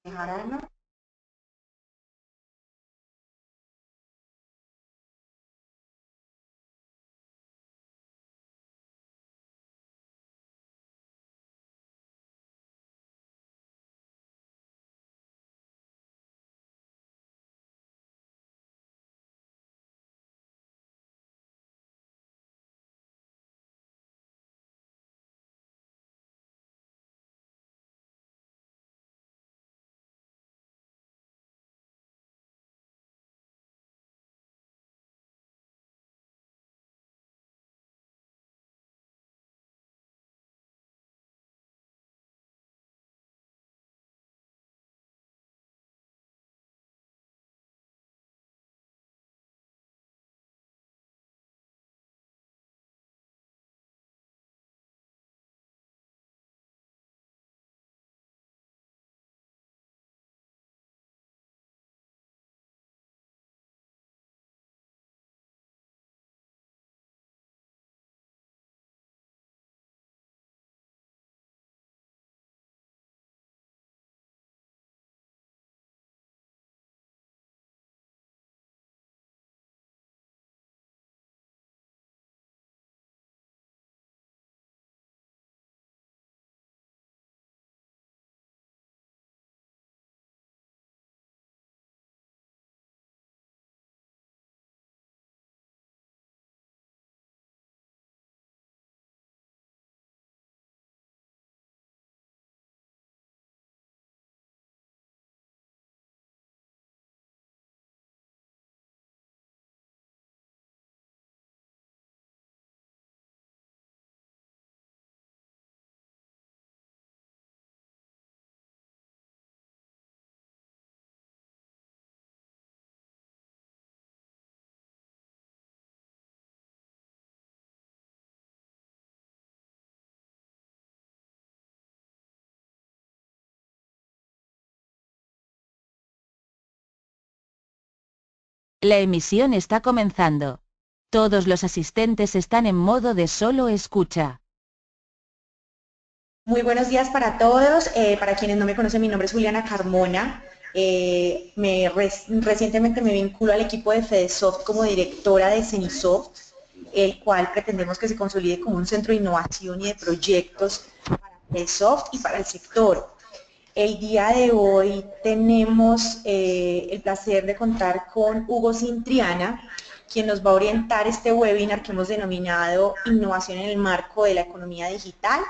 Bejarano. La emisión está comenzando. Todos los asistentes están en modo de solo escucha. Muy buenos días para todos. Para quienes no me conocen, mi nombre es Juliana Carmona. Recientemente me vinculo al equipo de FedeSoft como directora de Cenisoft, el cual pretendemos que se consolide como un centro de innovación y de proyectos para FedeSoft y para el sector. El día de hoy tenemos el placer de contar con Hugo Cintriana, quien nos va a orientar este webinar que hemos denominado Innovación en el marco de la economía digital.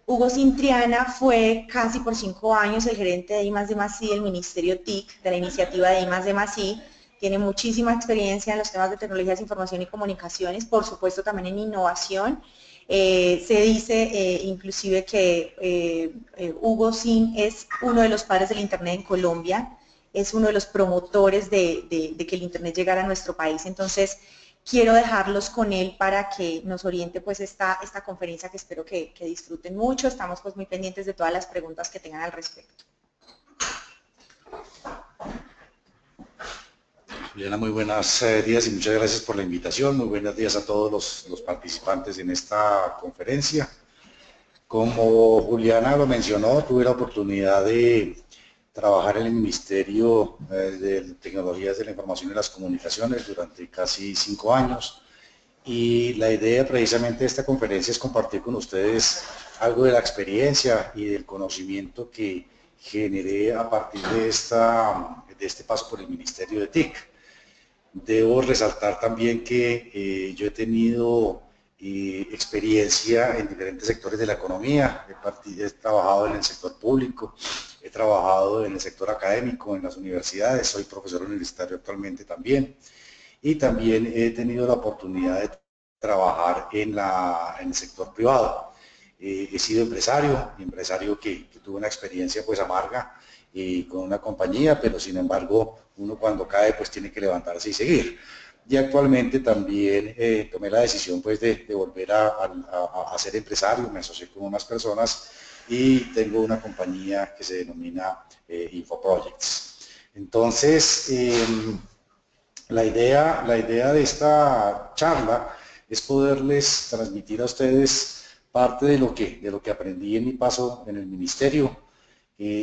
Hugo Cintriana fue casi por 5 años el gerente de I+D+I del Ministerio TIC, de la iniciativa de I+D+I. Tiene muchísima experiencia en los temas de tecnologías de información y comunicaciones, por supuesto también en innovación. Se dice inclusive que Hugo Cin es uno de los padres del Internet en Colombia, es uno de los promotores de que el Internet llegara a nuestro país. Entonces, quiero dejarlos con él para que nos oriente pues esta conferencia que espero que disfruten mucho. Estamos pues muy pendientes de todas las preguntas que tengan al respecto. Juliana, muy buenos días y muchas gracias por la invitación. Muy buenos días a todos los participantes en esta conferencia. Como Juliana lo mencionó, tuve la oportunidad de trabajar en el Ministerio de Tecnologías de la Información y las Comunicaciones durante casi 5 años. Y la idea precisamente de esta conferencia es compartir con ustedes algo de la experiencia y del conocimiento que generé a partir de este paso por el Ministerio de TIC. Debo resaltar también que yo he tenido experiencia en diferentes sectores de la economía. He trabajado en el sector público, he trabajado en el sector académico, en las universidades, soy profesor universitario actualmente también, y también he tenido la oportunidad de trabajar en el sector privado. He sido empresario que tuvo una experiencia pues amarga con una compañía, pero sin embargo uno cuando cae pues tiene que levantarse y seguir. Y actualmente también tomé la decisión pues de volver a ser empresario, me asocié con unas personas y tengo una compañía que se denomina InfoProjects. Entonces, la idea de esta charla es poderles transmitir a ustedes parte de lo que aprendí en mi paso en el ministerio,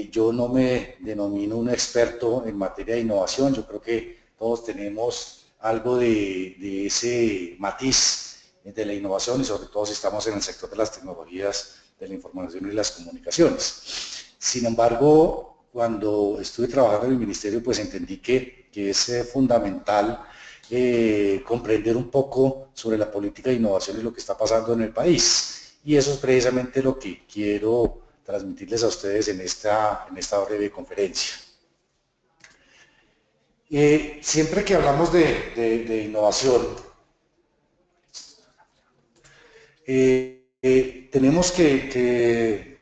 Yo no me denomino un experto en materia de innovación, yo creo que todos tenemos algo de ese matiz de la innovación y sobre todo si estamos en el sector de las tecnologías de la información y las comunicaciones. Sin embargo, cuando estuve trabajando en el ministerio, pues entendí que es fundamental comprender un poco sobre la política de innovación y lo que está pasando en el país. Y eso es precisamente lo que quiero transmitirles a ustedes en esta breve conferencia. Siempre que hablamos de innovación, tenemos que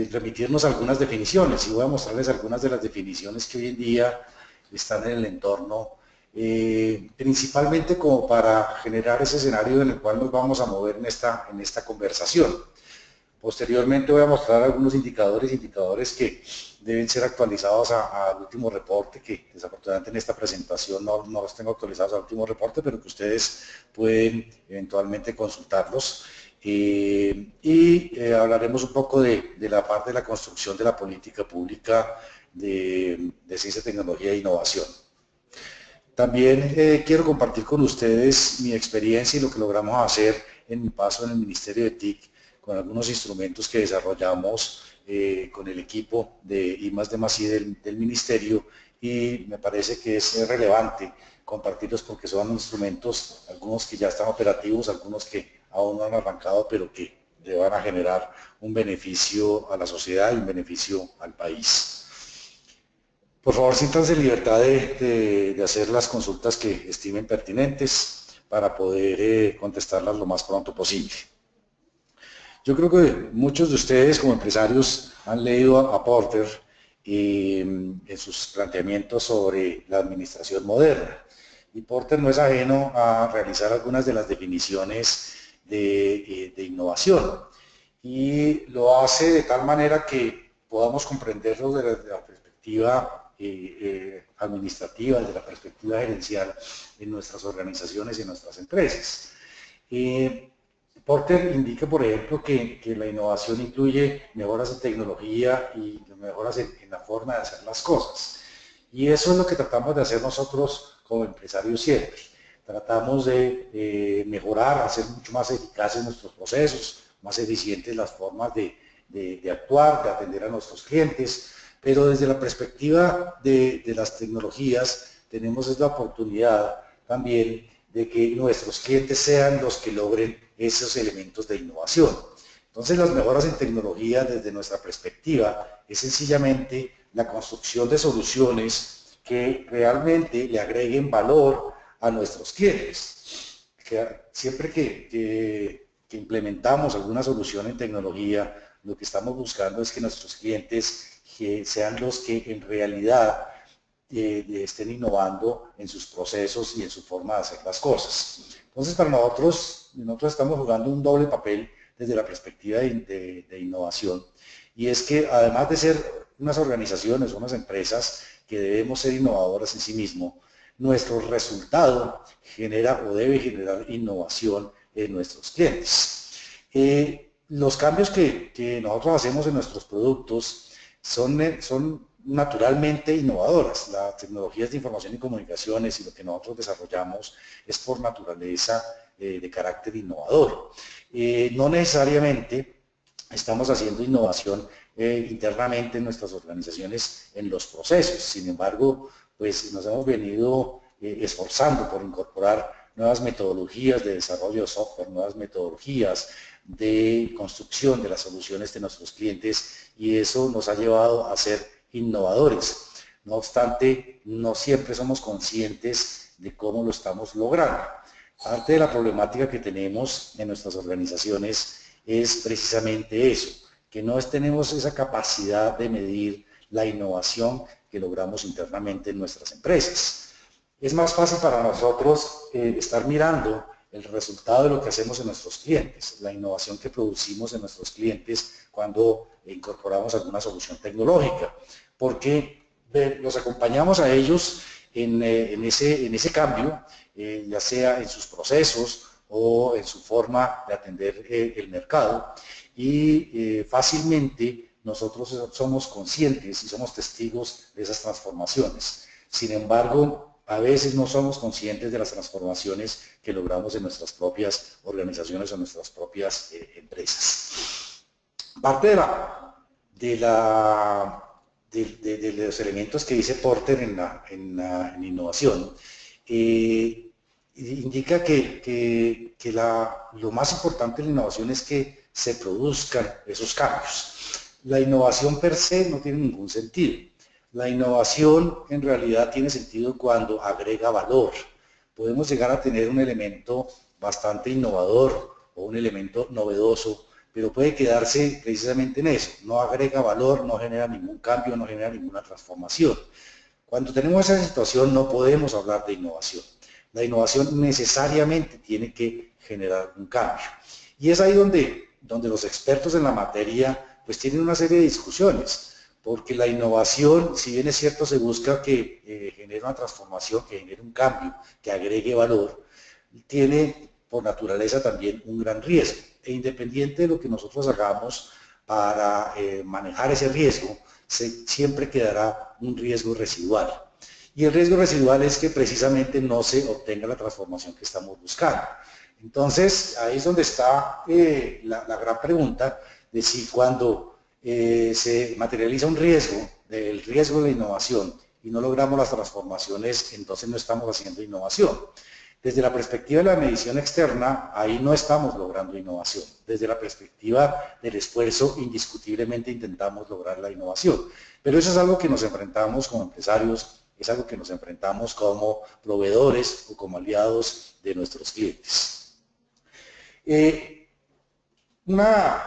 remitirnos a algunas definiciones y voy a mostrarles algunas de las definiciones que hoy en día están en el entorno, principalmente como para generar ese escenario en el cual nos vamos a mover en esta conversación. Posteriormente voy a mostrar algunos indicadores que deben ser actualizados al último reporte, que desafortunadamente en esta presentación no los tengo actualizados al último reporte, pero que ustedes pueden eventualmente consultarlos. Hablaremos un poco de la parte de la construcción de la política pública de ciencia, tecnología e innovación. También quiero compartir con ustedes mi experiencia y lo que logramos hacer en mi paso en el Ministerio de TIC, con algunos instrumentos que desarrollamos con el equipo de I+D+I del Ministerio, y me parece que es relevante compartirlos porque son instrumentos, algunos que ya están operativos, algunos que aún no han arrancado, pero que le van a generar un beneficio a la sociedad y un beneficio al país. Por favor, siéntanse en libertad de hacer las consultas que estimen pertinentes para poder contestarlas lo más pronto posible. Yo creo que muchos de ustedes como empresarios han leído a Porter en sus planteamientos sobre la administración moderna. Y Porter no es ajeno a realizar algunas de las definiciones de innovación. Y lo hace de tal manera que podamos comprenderlo desde la perspectiva administrativa, desde la perspectiva gerencial en nuestras organizaciones y en nuestras empresas. Porter indica, por ejemplo, que la innovación incluye mejoras en tecnología y mejoras en la forma de hacer las cosas. Y eso es lo que tratamos de hacer nosotros como empresarios siempre. Tratamos de mejorar, hacer mucho más eficaces nuestros procesos, más eficientes las formas de actuar, de atender a nuestros clientes, pero desde la perspectiva de las tecnologías tenemos la oportunidad también de que nuestros clientes sean los que logren esos elementos de innovación. Entonces, las mejoras en tecnología desde nuestra perspectiva es sencillamente la construcción de soluciones que realmente le agreguen valor a nuestros clientes. Siempre que implementamos alguna solución en tecnología, lo que estamos buscando es que nuestros clientes sean los que en realidad estén innovando en sus procesos y en su forma de hacer las cosas. Entonces, para nosotros estamos jugando un doble papel desde la perspectiva de innovación, y es que además de ser unas organizaciones, unas empresas que debemos ser innovadoras en sí mismo, nuestro resultado genera o debe generar innovación en nuestros clientes. Los cambios que nosotros hacemos en nuestros productos son naturalmente innovadoras. Las tecnologías de información y comunicaciones y lo que nosotros desarrollamos es por naturaleza de carácter innovador. No necesariamente estamos haciendo innovación internamente en nuestras organizaciones en los procesos. Sin embargo, pues nos hemos venido esforzando por incorporar nuevas metodologías de desarrollo de software, nuevas metodologías de construcción de las soluciones de nuestros clientes, y eso nos ha llevado a ser innovadores. No obstante, no siempre somos conscientes de cómo lo estamos logrando. Parte de la problemática que tenemos en nuestras organizaciones es precisamente eso, que no tenemos esa capacidad de medir la innovación que logramos internamente en nuestras empresas. Es más fácil para nosotros estar mirando el resultado de lo que hacemos en nuestros clientes, la innovación que producimos en nuestros clientes cuando incorporamos alguna solución tecnológica, porque los acompañamos a ellos en ese cambio, ya sea en sus procesos o en su forma de atender el mercado, y fácilmente nosotros somos conscientes y somos testigos de esas transformaciones. Sin embargo, a veces no somos conscientes de las transformaciones que logramos en nuestras propias organizaciones o nuestras propias empresas. Parte de los elementos que dice Porter en innovación, indica que lo más importante en la innovación es que se produzcan esos cambios. La innovación per se no tiene ningún sentido. La innovación en realidad tiene sentido cuando agrega valor. Podemos llegar a tener un elemento bastante innovador o un elemento novedoso, pero puede quedarse precisamente en eso. No agrega valor, no genera ningún cambio, no genera ninguna transformación. Cuando tenemos esa situación no podemos hablar de innovación. La innovación necesariamente tiene que generar un cambio. Y es ahí donde los expertos en la materia pues tienen una serie de discusiones, porque la innovación, si bien es cierto, se busca que genere una transformación, que genere un cambio, que agregue valor, tiene por naturaleza también un gran riesgo. E independiente de lo que nosotros hagamos para manejar ese riesgo, siempre quedará un riesgo residual. Y el riesgo residual es que precisamente no se obtenga la transformación que estamos buscando. Entonces, ahí es donde está la gran pregunta de si cuando se materializa un riesgo, el riesgo de la innovación, y no logramos las transformaciones, entonces no estamos haciendo innovación. Desde la perspectiva de la medición externa, ahí no estamos logrando innovación. Desde la perspectiva del esfuerzo, indiscutiblemente intentamos lograr la innovación. Pero eso es algo que nos enfrentamos como empresarios, es algo que nos enfrentamos como proveedores o como aliados de nuestros clientes. Una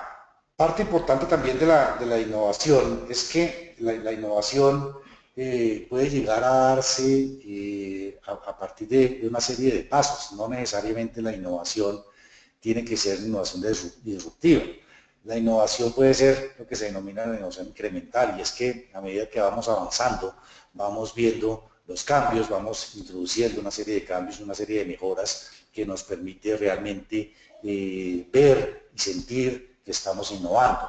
parte importante también de la innovación es que la innovación puede llegar a darse a partir de una serie de pasos. No necesariamente la innovación tiene que ser innovación disruptiva. La innovación puede ser lo que se denomina la innovación incremental, y es que a medida que vamos avanzando, vamos viendo los cambios, vamos introduciendo una serie de cambios, una serie de mejoras que nos permite realmente ver y sentir que estamos innovando.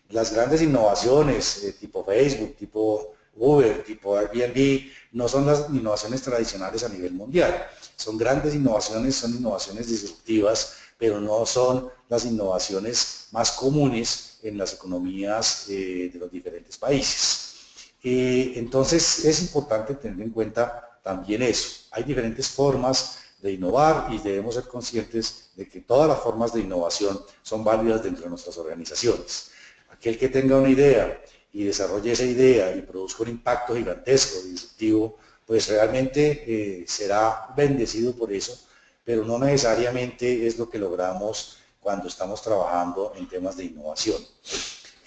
Las grandes innovaciones tipo Facebook, tipo Uber, tipo Airbnb, no son las innovaciones tradicionales a nivel mundial. Son grandes innovaciones, son innovaciones disruptivas, pero no son las innovaciones más comunes en las economías de los diferentes países. Entonces es importante tener en cuenta también eso. Hay diferentes formas de innovar y debemos ser conscientes de que todas las formas de innovación son válidas dentro de nuestras organizaciones. Aquel que tenga una idea y desarrolle esa idea y produzca un impacto gigantesco, disruptivo, pues realmente será bendecido por eso, pero no necesariamente es lo que logramos cuando estamos trabajando en temas de innovación.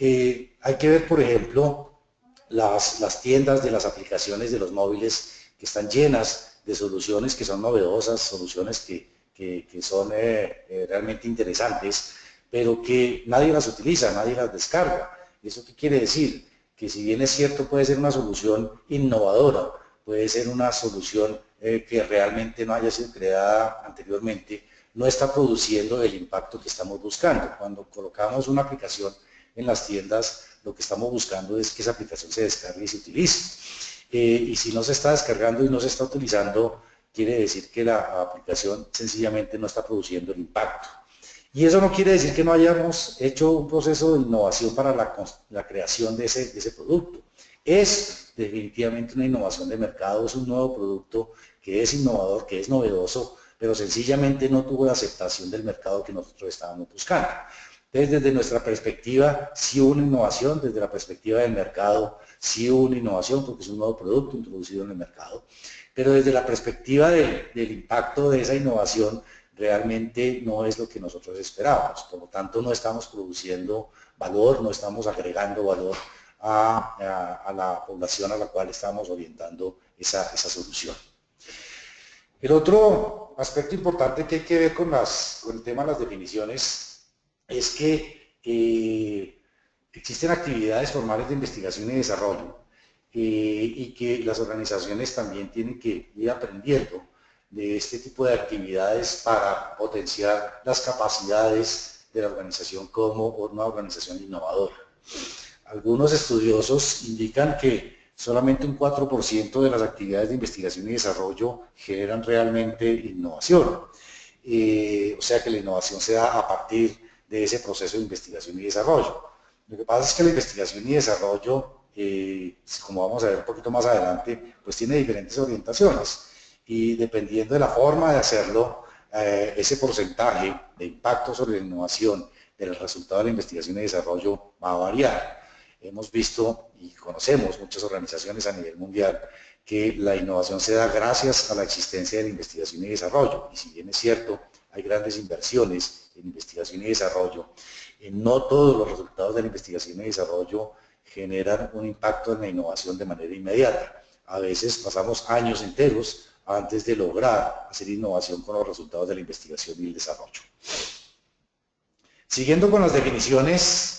Hay que ver, por ejemplo, las tiendas de las aplicaciones de los móviles que están llenas de soluciones que son novedosas, soluciones que son realmente interesantes, pero que nadie las utiliza, nadie las descarga. ¿Eso qué quiere decir? Que si bien es cierto puede ser una solución innovadora, puede ser una solución que realmente no haya sido creada anteriormente, no está produciendo el impacto que estamos buscando. Cuando colocamos una aplicación en las tiendas, lo que estamos buscando es que esa aplicación se descargue y se utilice. Y si no se está descargando y no se está utilizando, quiere decir que la aplicación sencillamente no está produciendo el impacto. Y eso no quiere decir que no hayamos hecho un proceso de innovación para la creación de ese producto. Es definitivamente una innovación de mercado, es un nuevo producto que es innovador, que es novedoso, pero sencillamente no tuvo la aceptación del mercado que nosotros estábamos buscando. Entonces, desde nuestra perspectiva, sí hubo una innovación, desde la perspectiva del mercado, sí hubo una innovación porque es un nuevo producto introducido en el mercado, pero desde la perspectiva del impacto de esa innovación, realmente no es lo que nosotros esperábamos. Por lo tanto, no estamos produciendo valor, no estamos agregando valor a la población a la cual estamos orientando esa solución. El otro aspecto importante que hay que ver con el tema de las definiciones es que existen actividades formales de investigación y desarrollo y que las organizaciones también tienen que ir aprendiendo de este tipo de actividades para potenciar las capacidades de la organización como una organización innovadora. Algunos estudiosos indican que solamente un 4% de las actividades de investigación y desarrollo generan realmente innovación. O sea que la innovación se da a partir de ese proceso de investigación y desarrollo. Lo que pasa es que la investigación y desarrollo, como vamos a ver un poquito más adelante, pues tiene diferentes orientaciones y dependiendo de la forma de hacerlo, ese porcentaje de impacto sobre la innovación del resultado de la investigación y desarrollo va a variar. Hemos visto y conocemos muchas organizaciones a nivel mundial que la innovación se da gracias a la existencia de la investigación y desarrollo. Y si bien es cierto, hay grandes inversiones en investigación y desarrollo, no todos los resultados de la investigación y desarrollo generan un impacto en la innovación de manera inmediata. A veces pasamos años enteros antes de lograr hacer innovación con los resultados de la investigación y el desarrollo. Siguiendo con las definiciones,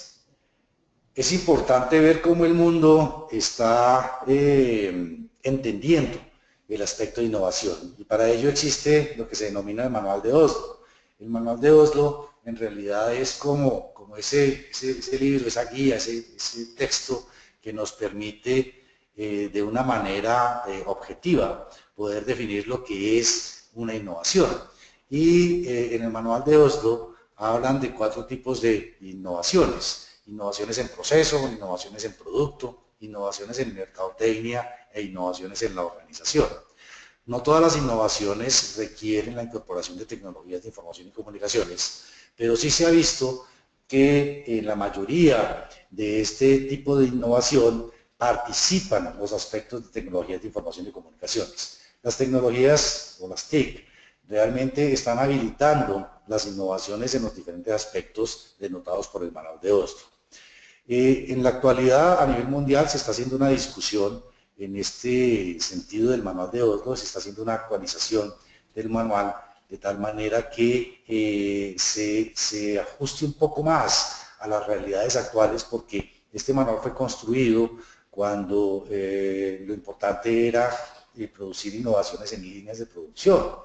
es importante ver cómo el mundo está entendiendo el aspecto de innovación y para ello existe lo que se denomina el Manual de Oslo. El Manual de Oslo en realidad es como ese libro, esa guía, ese texto que nos permite de una manera objetiva poder definir lo que es una innovación. Y en el Manual de Oslo hablan de 4 tipos de innovaciones. Innovaciones en proceso, innovaciones en producto, innovaciones en mercadotecnia e innovaciones en la organización. No todas las innovaciones requieren la incorporación de tecnologías de información y comunicaciones, pero sí se ha visto que en la mayoría de este tipo de innovación participan los aspectos de tecnologías de información y comunicaciones. Las tecnologías o las TIC realmente están habilitando las innovaciones en los diferentes aspectos denotados por el Manual de Oslo. En la actualidad, a nivel mundial, se está haciendo una discusión en este sentido del Manual de Oslo, se está haciendo una actualización del manual de tal manera que se ajuste un poco más a las realidades actuales, porque este manual fue construido cuando lo importante era producir innovaciones en líneas de producción.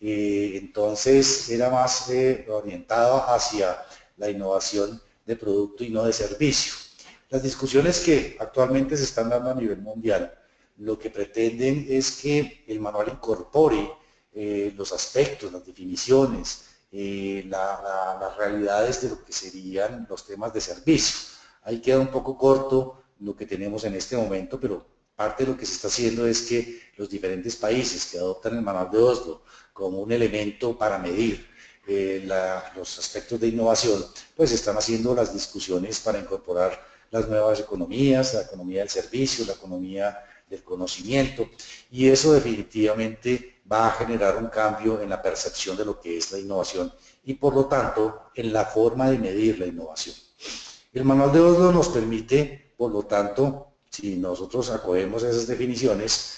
Entonces era más orientado hacia la innovación de producto y no de servicio. Las discusiones que actualmente se están dando a nivel mundial lo que pretenden es que el manual incorpore los aspectos, las definiciones, las realidades de lo que serían los temas de servicio. Ahí queda un poco corto lo que tenemos en este momento, pero parte de lo que se está haciendo es que los diferentes países que adoptan el Manual de Oslo como un elemento para medir los aspectos de innovación, pues están haciendo las discusiones para incorporar las nuevas economías, la economía del servicio, la economía del conocimiento, y eso definitivamente va a generar un cambio en la percepción de lo que es la innovación y por lo tanto en la forma de medir la innovación. El Manual de Oslo nos permite, por lo tanto, si nosotros acogemos esas definiciones,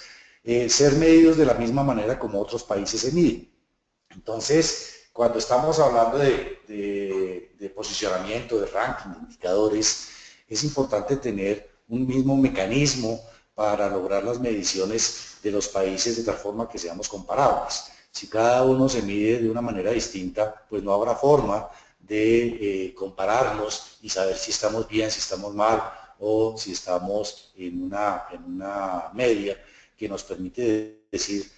ser medidos de la misma manera como otros países se miden. Entonces, cuando estamos hablando de posicionamiento, de ranking, de indicadores, es importante tener un mismo mecanismo para lograr las mediciones de los países de tal forma que seamos comparables. Si cada uno se mide de una manera distinta, pues no habrá forma de compararnos y saber si estamos bien, si estamos mal o si estamos en una media que nos permite decir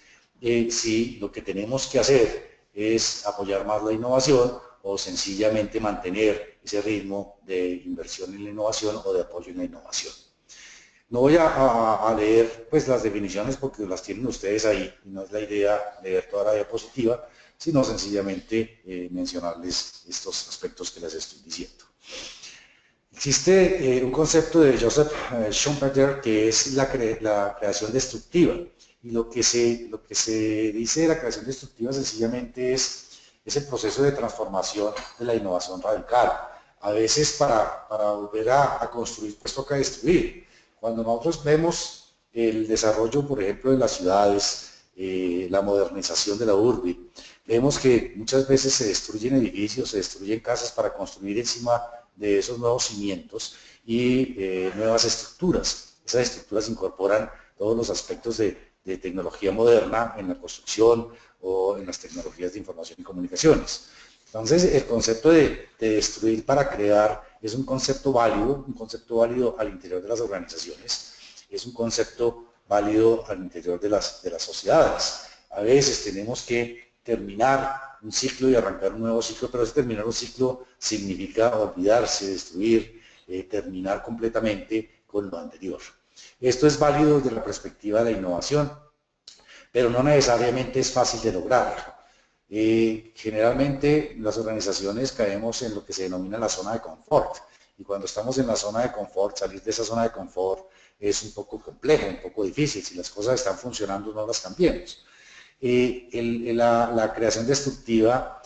si lo que tenemos que hacer es apoyar más la innovación o sencillamente mantener ese ritmo de inversión en la innovación o de apoyo en la innovación. No voy a leer pues, las definiciones porque las tienen ustedes ahí, y no es la idea leer toda la diapositiva, sino sencillamente mencionarles estos aspectos que les estoy diciendo. Existe un concepto de Joseph Schumpeter que es la creación destructiva. Y lo que se dice de la creación destructiva sencillamente es el proceso de transformación de la innovación radical. A veces para volver a construir, pues toca destruir. Cuando nosotros vemos el desarrollo, por ejemplo, de las ciudades, la modernización de la urbe, vemos que muchas veces se destruyen edificios, se destruyen casas para construir encima de esos nuevos cimientos y nuevas estructuras. Esas estructuras incorporan todos los aspectos de tecnología moderna en la construcción o en las tecnologías de información y comunicaciones. Entonces, el concepto de destruir para crear es un concepto válido al interior de las organizaciones, es un concepto válido al interior de las sociedades. A veces tenemos que terminar un ciclo y arrancar un nuevo ciclo, pero ese terminar un ciclo significa olvidarse, destruir, terminar completamente con lo anterior. Esto es válido desde la perspectiva de la innovación, pero no necesariamente es fácil de lograr. Generalmente las organizaciones caemos en lo que se denomina la zona de confort, y cuando estamos en la zona de confort, salir de esa zona de confort es un poco complejo, un poco difícil. Si las cosas están funcionando, no las cambiemos. La creación destructiva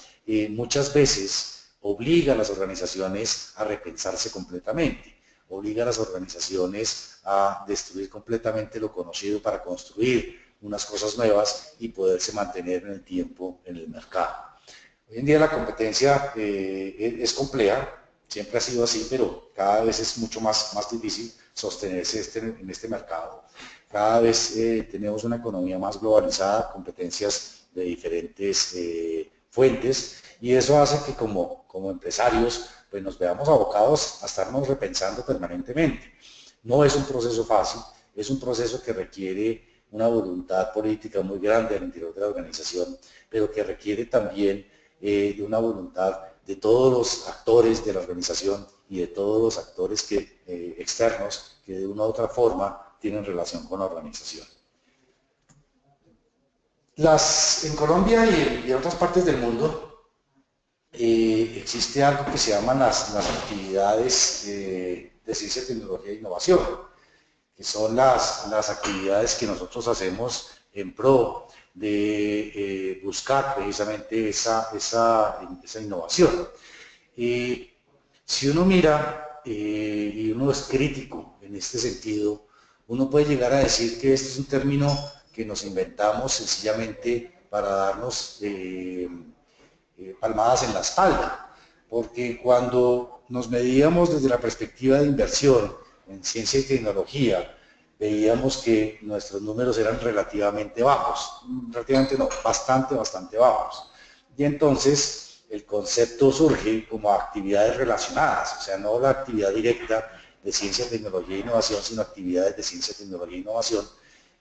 muchas veces obliga a las organizaciones a repensarse completamente, obliga a las organizaciones a destruir completamente lo conocido para construir unas cosas nuevas y poderse mantener en el tiempo en el mercado. Hoy en día la competencia es compleja, siempre ha sido así, pero cada vez es mucho más difícil sostenerse en este mercado. Cada vez tenemos una economía más globalizada, competencias de diferentes fuentes, y eso hace que como empresarios pues nos veamos abocados a estarnos repensando permanentemente. No es un proceso fácil, es un proceso que requiere una voluntad política muy grande al interior de la organización, pero que requiere también de una voluntad de todos los actores de la organización y de todos los actores externos que de una u otra forma tienen relación con la organización. En Colombia y en otras partes del mundo existe algo que se llaman las actividades de ciencia, tecnología e innovación, que son las actividades que nosotros hacemos en pro de buscar precisamente esa innovación. Si uno mira y uno es crítico en este sentido, uno puede llegar a decir que este es un término que nos inventamos sencillamente para darnos palmadas en la espalda, porque cuando nos medíamos desde la perspectiva de inversión en ciencia y tecnología, veíamos que nuestros números eran relativamente bajos, relativamente no, bastante bajos. Y entonces el concepto surge como actividades relacionadas, o sea, no la actividad directa de ciencia, tecnología e innovación, sino actividades de ciencia, tecnología e innovación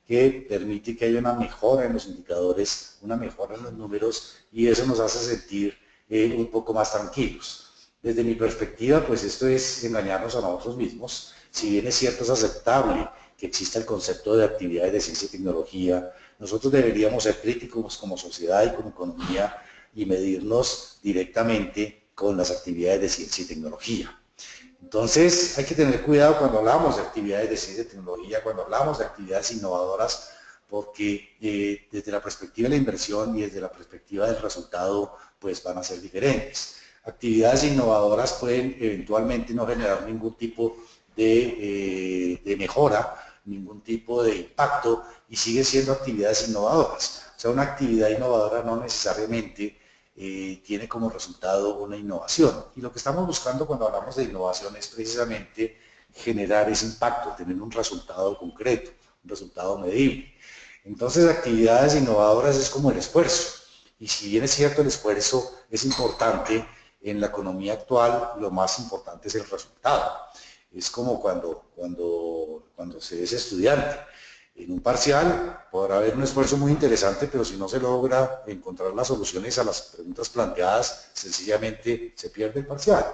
que permite que haya una mejora en los indicadores, una mejora en los números, y eso nos hace sentir un poco más tranquilos. Desde mi perspectiva, pues esto es engañarnos a nosotros mismos. Si bien es cierto, es aceptable que exista el concepto de actividades de ciencia y tecnología, nosotros deberíamos ser críticos como sociedad y como economía y medirnos directamente con las actividades de ciencia y tecnología. Entonces hay que tener cuidado cuando hablamos de actividades de ciencia y tecnología, cuando hablamos de actividades innovadoras, porque desde la perspectiva de la inversión y desde la perspectiva del resultado, pues van a ser diferentes. Actividades innovadoras pueden eventualmente no generar ningún tipo de mejora, ningún tipo de impacto, y siguen siendo actividades innovadoras. O sea, una actividad innovadora no necesariamente tiene como resultado una innovación. Y lo que estamos buscando cuando hablamos de innovación es precisamente generar ese impacto, tener un resultado concreto, un resultado medible. Entonces, actividades innovadoras es como el esfuerzo. Y si bien es cierto, el esfuerzo es importante, en la economía actual lo más importante es el resultado. Es como cuando se es estudiante. En un parcial podrá haber un esfuerzo muy interesante, pero si no se logra encontrar las soluciones a las preguntas planteadas, sencillamente se pierde el parcial.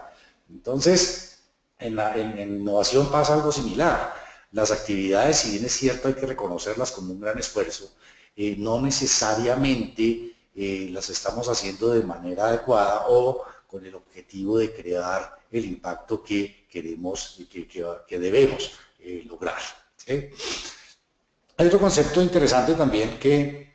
Entonces, en innovación pasa algo similar. Las actividades, si bien es cierto, hay que reconocerlas como un gran esfuerzo, no necesariamente las estamos haciendo de manera adecuada o con el objetivo de crear el impacto que queremos y que debemos lograr. ¿Sí? Hay otro concepto interesante también que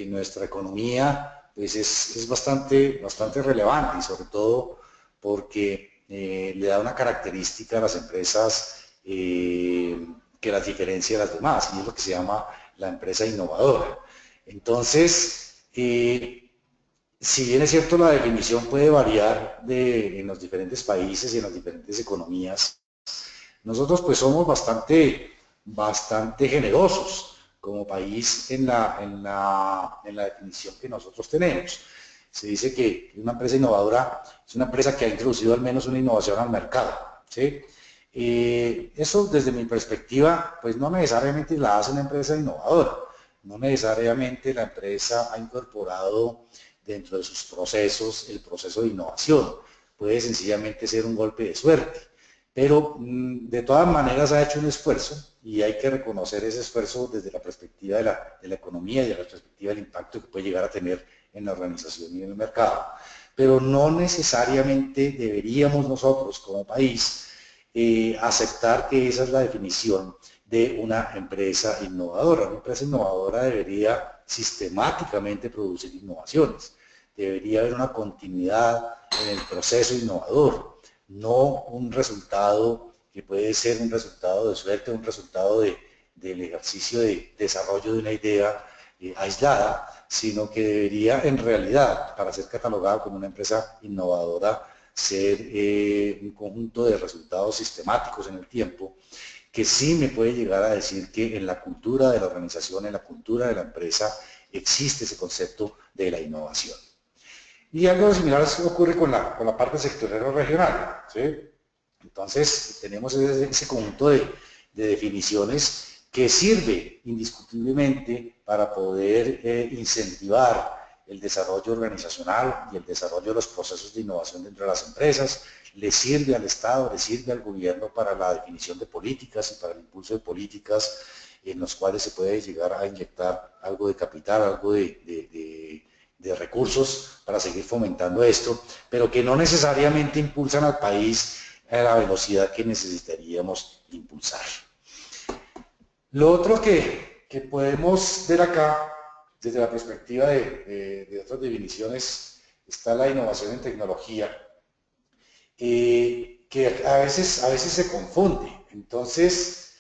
nuestra economía pues es bastante relevante, y sobre todo porque le da una característica a las empresas que las diferencia de las demás, y es lo que se llama la empresa innovadora. Entonces, si bien es cierto, la definición puede variar en los diferentes países y en las diferentes economías, nosotros pues somos bastante generosos como país en la definición que nosotros tenemos. Se dice que una empresa innovadora es una empresa que ha introducido al menos una innovación al mercado, ¿sí? Eso desde mi perspectiva, pues no necesariamente la hace una empresa innovadora, no necesariamente la empresa ha incorporado dentro de sus procesos el proceso de innovación, puede sencillamente ser un golpe de suerte, pero de todas maneras ha hecho un esfuerzo y hay que reconocer ese esfuerzo desde la perspectiva de la economía y de la perspectiva del impacto que puede llegar a tener en la organización y en el mercado. Pero no necesariamente deberíamos nosotros como país aceptar que esa es la definición de una empresa innovadora. Una empresa innovadora debería sistemáticamente producir innovaciones, debería haber una continuidad en el proceso innovador, no un resultado que puede ser un resultado de suerte, un resultado del ejercicio de desarrollo de una idea aislada, sino que debería en realidad, para ser catalogado como una empresa innovadora, ser un conjunto de resultados sistemáticos en el tiempo, que sí me puede llegar a decir que en la cultura de la organización, en la cultura de la empresa, existe ese concepto de la innovación. Y algo similar ocurre con la parte sectorial o regional, ¿sí? Entonces, tenemos ese conjunto de definiciones que sirve indiscutiblemente para poder incentivar el desarrollo organizacional y el desarrollo de los procesos de innovación dentro de las empresas, le sirve al Estado, le sirve al gobierno para la definición de políticas y para el impulso de políticas en los cuales se puede llegar a inyectar algo de capital, algo de recursos para seguir fomentando esto, pero que no necesariamente impulsan al país a la velocidad que necesitaríamos impulsar. Lo otro que podemos ver acá, desde la perspectiva de otras definiciones, está la innovación en tecnología, que a veces se confunde. Entonces,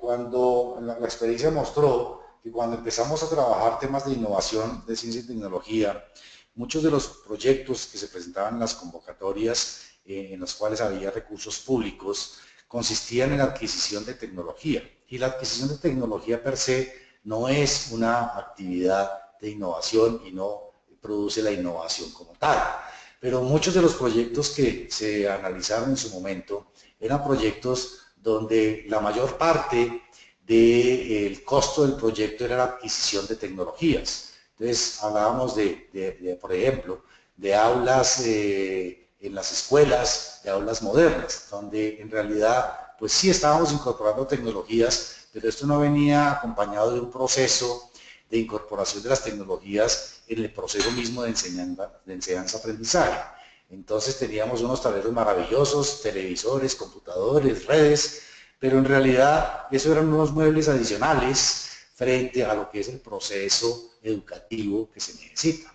cuando la experiencia mostró que cuando empezamos a trabajar temas de innovación, de ciencia y tecnología, muchos de los proyectos que se presentaban en las convocatorias, en los cuales había recursos públicos, consistían en la adquisición de tecnología. Y la adquisición de tecnología per se no es una actividad de innovación y no produce la innovación como tal. Pero muchos de los proyectos que se analizaron en su momento eran proyectos donde la mayor parte del costo del proyecto era la adquisición de tecnologías. Entonces hablábamos por ejemplo, de aulas en las escuelas, de aulas modernas, donde en realidad pues sí estábamos incorporando tecnologías, pero esto no venía acompañado de un proceso de incorporación de las tecnologías en el proceso mismo de enseñanza-aprendizaje. Entonces teníamos unos tableros maravillosos, televisores, computadores, redes, pero en realidad eso eran unos muebles adicionales frente a lo que es el proceso educativo que se necesita.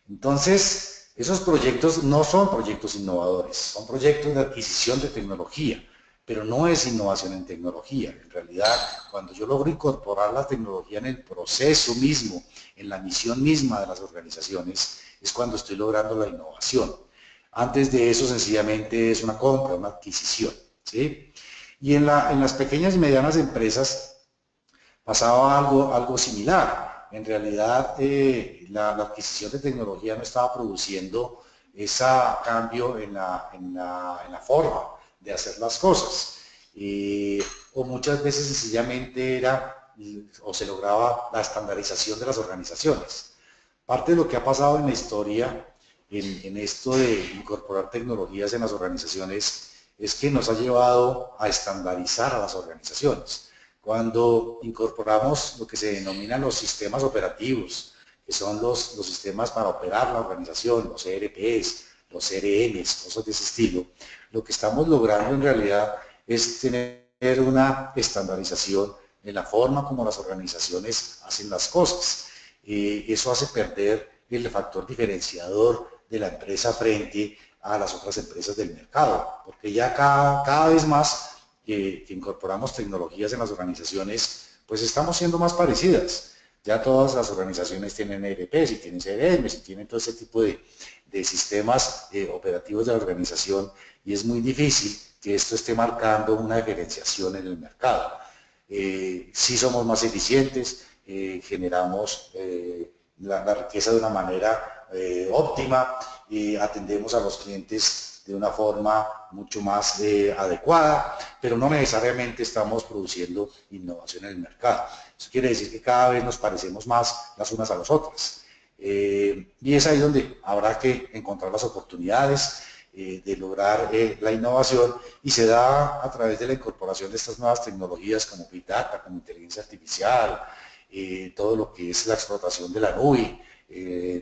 Entonces, esos proyectos no son proyectos innovadores, son proyectos de adquisición de tecnología, pero no es innovación en tecnología. En realidad, cuando yo logro incorporar la tecnología en el proceso mismo, en la misión misma de las organizaciones, es cuando estoy logrando la innovación. Antes de eso, sencillamente es una compra, una adquisición, ¿sí? Y en las pequeñas y medianas empresas pasaba algo similar. En realidad, la adquisición de tecnología no estaba produciendo ese cambio en la forma de hacer las cosas. O muchas veces sencillamente era o se lograba la estandarización de las organizaciones. Parte de lo que ha pasado en la historia en esto de incorporar tecnologías en las organizaciones es que nos ha llevado a estandarizar a las organizaciones. Cuando incorporamos lo que se denominan los sistemas operativos, que son los sistemas para operar la organización, los ERPs, los CRMs, cosas de ese estilo, lo que estamos logrando en realidad es tener una estandarización en la forma como las organizaciones hacen las cosas. Eso hace perder el factor diferenciador de la empresa frente a las otras empresas del mercado, porque ya cada vez más que incorporamos tecnologías en las organizaciones, pues estamos siendo más parecidas. Ya todas las organizaciones tienen ERPs y tienen CRMs y tienen todo ese tipo de sistemas operativos de la organización y es muy difícil que esto esté marcando una diferenciación en el mercado. Sí somos más eficientes, generamos la riqueza de una manera óptima y atendemos a los clientes de una forma mucho más adecuada, pero no necesariamente estamos produciendo innovación en el mercado. Eso quiere decir que cada vez nos parecemos más las unas a las otras. Y es ahí donde habrá que encontrar las oportunidades de lograr la innovación, y se da a través de la incorporación de estas nuevas tecnologías como Big Data, como inteligencia artificial, todo lo que es la explotación de la nube,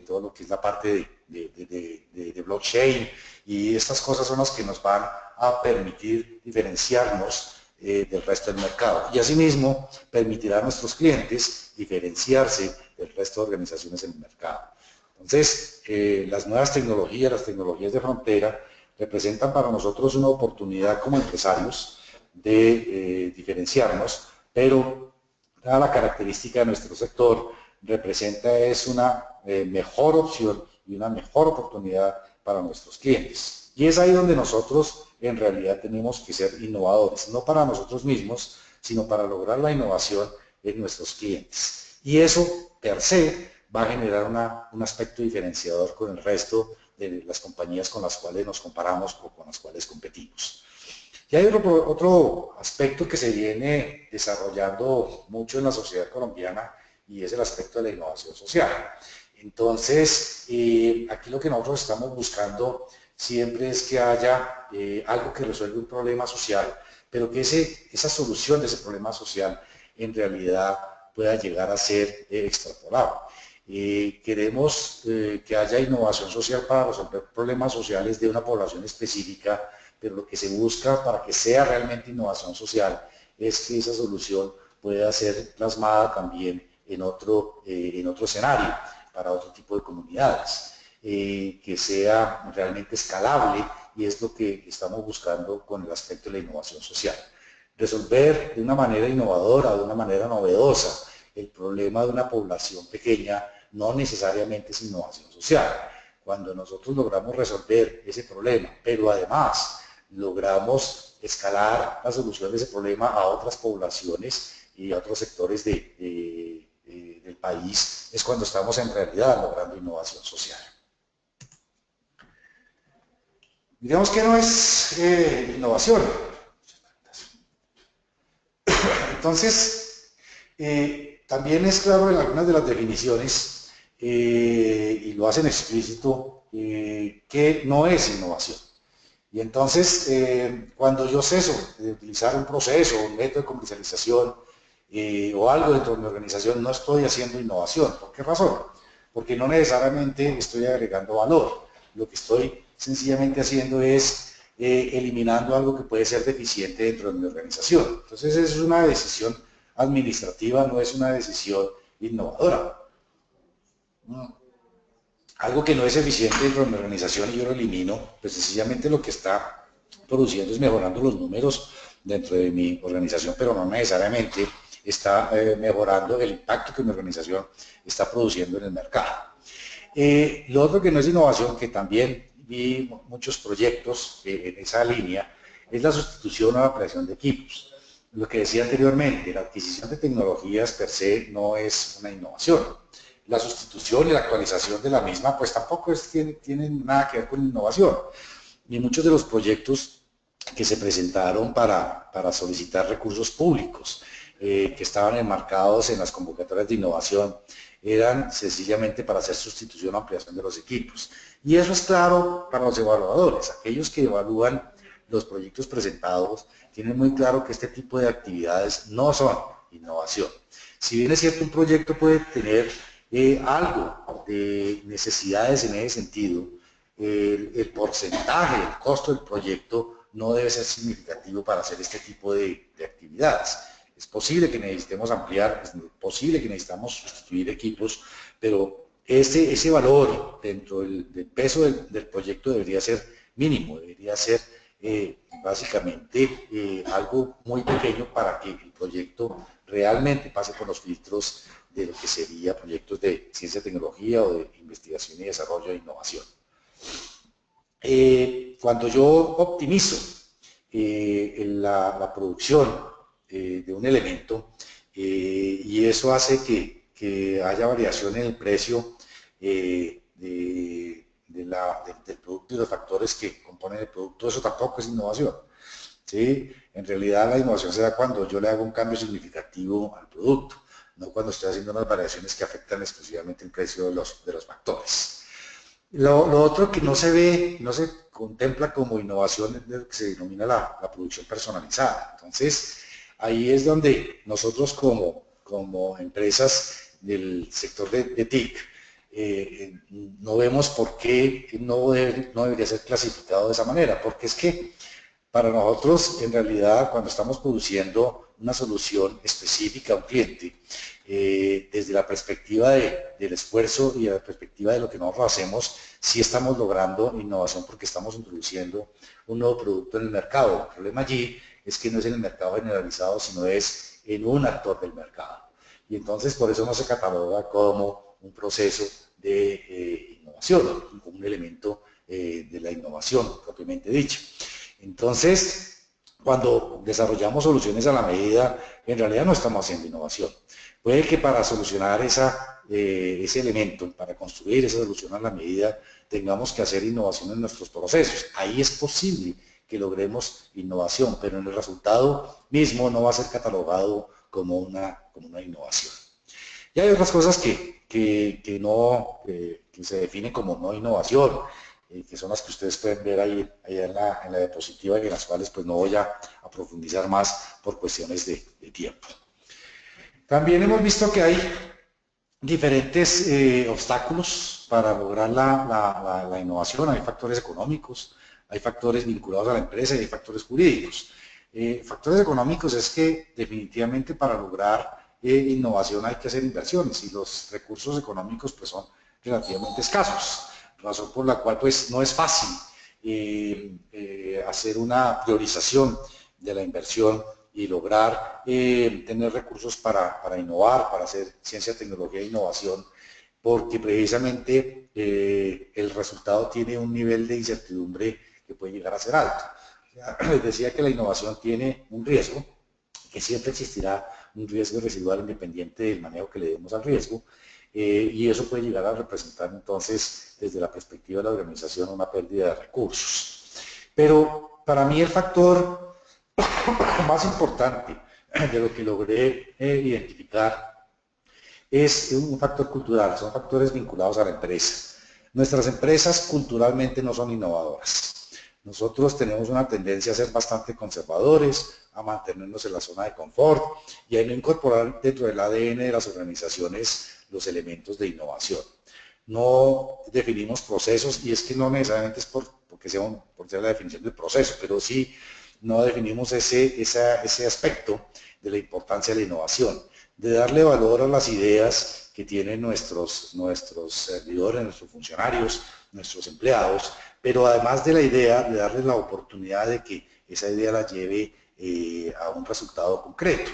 todo lo que es la parte de blockchain, y estas cosas son las que nos van a permitir diferenciarnos del resto del mercado, y asimismo permitirá a nuestros clientes diferenciarse del resto de organizaciones en el mercado. Entonces, las nuevas tecnologías, las tecnologías de frontera, representan para nosotros una oportunidad como empresarios de diferenciarnos, pero dada la característica de nuestro sector, representa una mejor opción y una mejor oportunidad para nuestros clientes. Y es ahí donde nosotros en realidad tenemos que ser innovadores, no para nosotros mismos, sino para lograr la innovación en nuestros clientes. Y eso, per se, va a generar un aspecto diferenciador con el resto de las compañías con las cuales nos comparamos o con las cuales competimos. Y hay otro aspecto que se viene desarrollando mucho en la sociedad colombiana, y es el aspecto de la innovación social. Entonces, aquí lo que nosotros estamos buscando siempre es que haya algo que resuelva un problema social, pero que esa solución de ese problema social en realidad pueda llegar a ser extrapolable. Queremos que haya innovación social para resolver problemas sociales de una población específica, pero lo que se busca para que sea realmente innovación social es que esa solución pueda ser plasmada también en otro escenario, para otro tipo de comunidades, que sea realmente escalable, y es lo que estamos buscando con el aspecto de la innovación social. Resolver de una manera innovadora, de una manera novedosa, el problema de una población pequeña no necesariamente es innovación social. Cuando nosotros logramos resolver ese problema, pero además logramos escalar la solución de ese problema a otras poblaciones y a otros sectores del país, es cuando estamos en realidad logrando innovación social. Digamos que no es innovación. Entonces, también es claro en algunas de las definiciones, y lo hacen explícito, que no es innovación. Y entonces, cuando yo ceso de utilizar un proceso, un método de comercialización o algo dentro de mi organización, no estoy haciendo innovación. ¿Por qué razón? Porque no necesariamente estoy agregando valor. Lo que estoy sencillamente haciendo es eliminando algo que puede ser deficiente dentro de mi organización. Entonces, es una decisión administrativa, no es una decisión innovadora. Algo que no es eficiente dentro de mi organización y yo lo elimino, pues sencillamente lo que está produciendo es mejorando los números dentro de mi organización, pero no necesariamente está mejorando el impacto que mi organización está produciendo en el mercado. Lo otro que no es innovación, que también vi muchos proyectos en esa línea, es la sustitución o la creación de equipos. Lo que decía anteriormente, la adquisición de tecnologías per se no es una innovación. La sustitución y la actualización de la misma pues tampoco tienen nada que ver con innovación. Y muchos de los proyectos que se presentaron para solicitar recursos públicos que estaban enmarcados en las convocatorias de innovación eran sencillamente para hacer sustitución o ampliación de los equipos. Y eso es claro para los evaluadores. Aquellos que evalúan los proyectos presentados tienen muy claro que este tipo de actividades no son innovación. Si bien es cierto, un proyecto puede tener algo de necesidades en ese sentido, el porcentaje, el costo del proyecto no debe ser significativo para hacer este tipo de actividades. Es posible que necesitemos ampliar, es posible que necesitamos sustituir equipos, pero ese valor dentro del peso del proyecto debería ser mínimo, debería ser básicamente algo muy pequeño para que el proyecto realmente pase por los filtros de lo que sería proyectos de ciencia y tecnología o de investigación y desarrollo e innovación. Cuando yo optimizo la producción de un elemento y eso hace que haya variación en el precio del producto y los factores que componen el producto, eso tampoco es innovación. ¿Sí? En realidad la innovación se da cuando yo le hago un cambio significativo al producto, no cuando estoy haciendo unas variaciones que afectan exclusivamente el precio de los factores. Lo otro que no se ve, no se contempla como innovación es lo que se denomina la producción personalizada. Entonces, ahí es donde nosotros como empresas del sector de TIC, no vemos por qué no debería ser clasificado de esa manera, porque es que para nosotros, en realidad, cuando estamos produciendo una solución específica a un cliente, desde la perspectiva del esfuerzo y de la perspectiva de lo que nosotros hacemos, sí estamos logrando innovación porque estamos introduciendo un nuevo producto en el mercado. El problema allí es que no es en el mercado generalizado, sino es en un actor del mercado. Y entonces, por eso no se cataloga como un proceso de innovación, como un elemento de la innovación propiamente dicho. Entonces, cuando desarrollamos soluciones a la medida, en realidad no estamos haciendo innovación. Puede que para solucionar ese elemento, para construir esa solución a la medida, tengamos que hacer innovación en nuestros procesos. Ahí es posible que logremos innovación, pero en el resultado mismo no va a ser catalogado como una innovación. Y hay otras cosas que se definen como no innovación, que son las que ustedes pueden ver ahí en la diapositiva y en las cuales pues no voy a profundizar más por cuestiones de tiempo. También hemos visto que hay diferentes obstáculos para lograr la innovación. Hay factores económicos, hay factores vinculados a la empresa y hay factores jurídicos. Factores económicos es que definitivamente para lograr innovación hay que hacer inversiones y los recursos económicos pues son relativamente escasos, razón por la cual pues no es fácil hacer una priorización de la inversión y lograr tener recursos para innovar, para hacer ciencia, tecnología e innovación, porque precisamente el resultado tiene un nivel de incertidumbre que puede llegar a ser alto. Les decía que la innovación tiene un riesgo, que siempre existirá un riesgo residual independiente del manejo que le demos al riesgo, y eso puede llegar a representar entonces, desde la perspectiva de la organización, una pérdida de recursos. Pero para mí el factor más importante de lo que logré identificar es un factor cultural, son factores vinculados a la empresa. Nuestras empresas culturalmente no son innovadoras. Nosotros tenemos una tendencia a ser bastante conservadores, a mantenernos en la zona de confort y a no incorporar dentro del ADN de las organizaciones los elementos de innovación. No definimos procesos, y es que no necesariamente es porque sea la definición del proceso, pero sí no definimos ese aspecto de la importancia de la innovación, de darle valor a las ideas que tienen nuestros servidores, nuestros funcionarios, nuestros empleados, pero además de la idea de darles la oportunidad de que esa idea la lleve a un resultado concreto.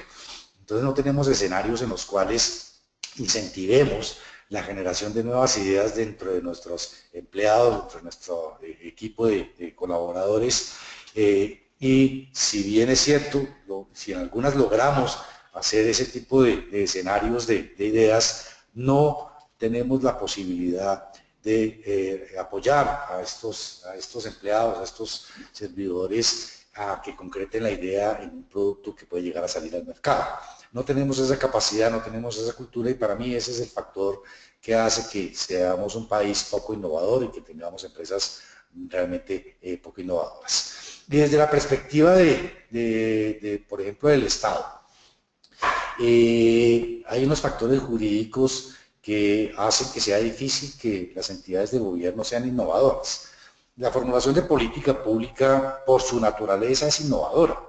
Entonces no tenemos escenarios en los cuales incentivemos la generación de nuevas ideas dentro de nuestros empleados, dentro de nuestro equipo de colaboradores, y si bien es cierto, si en algunas logramos hacer ese tipo de escenarios de ideas, no tenemos la posibilidad de apoyar a estos empleados, a estos servidores, a que concreten la idea en un producto que puede llegar a salir al mercado. No tenemos esa capacidad, no tenemos esa cultura, y para mí ese es el factor que hace que seamos un país poco innovador y que tengamos empresas realmente poco innovadoras. Desde la perspectiva por ejemplo, del Estado, hay unos factores jurídicos que hacen que sea difícil que las entidades de gobierno sean innovadoras. La formulación de política pública, por su naturaleza, es innovadora,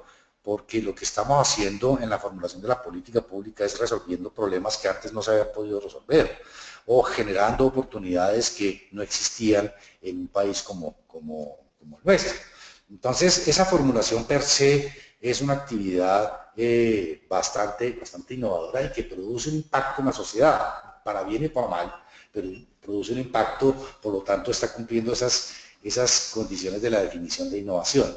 porque lo que estamos haciendo en la formulación de la política pública es resolviendo problemas que antes no se habían podido resolver, o generando oportunidades que no existían en un país como el nuestro. Entonces, esa formulación per se es una actividad bastante innovadora y que produce un impacto en la sociedad, para bien y para mal, pero produce un impacto, por lo tanto está cumpliendo esas condiciones de la definición de innovación.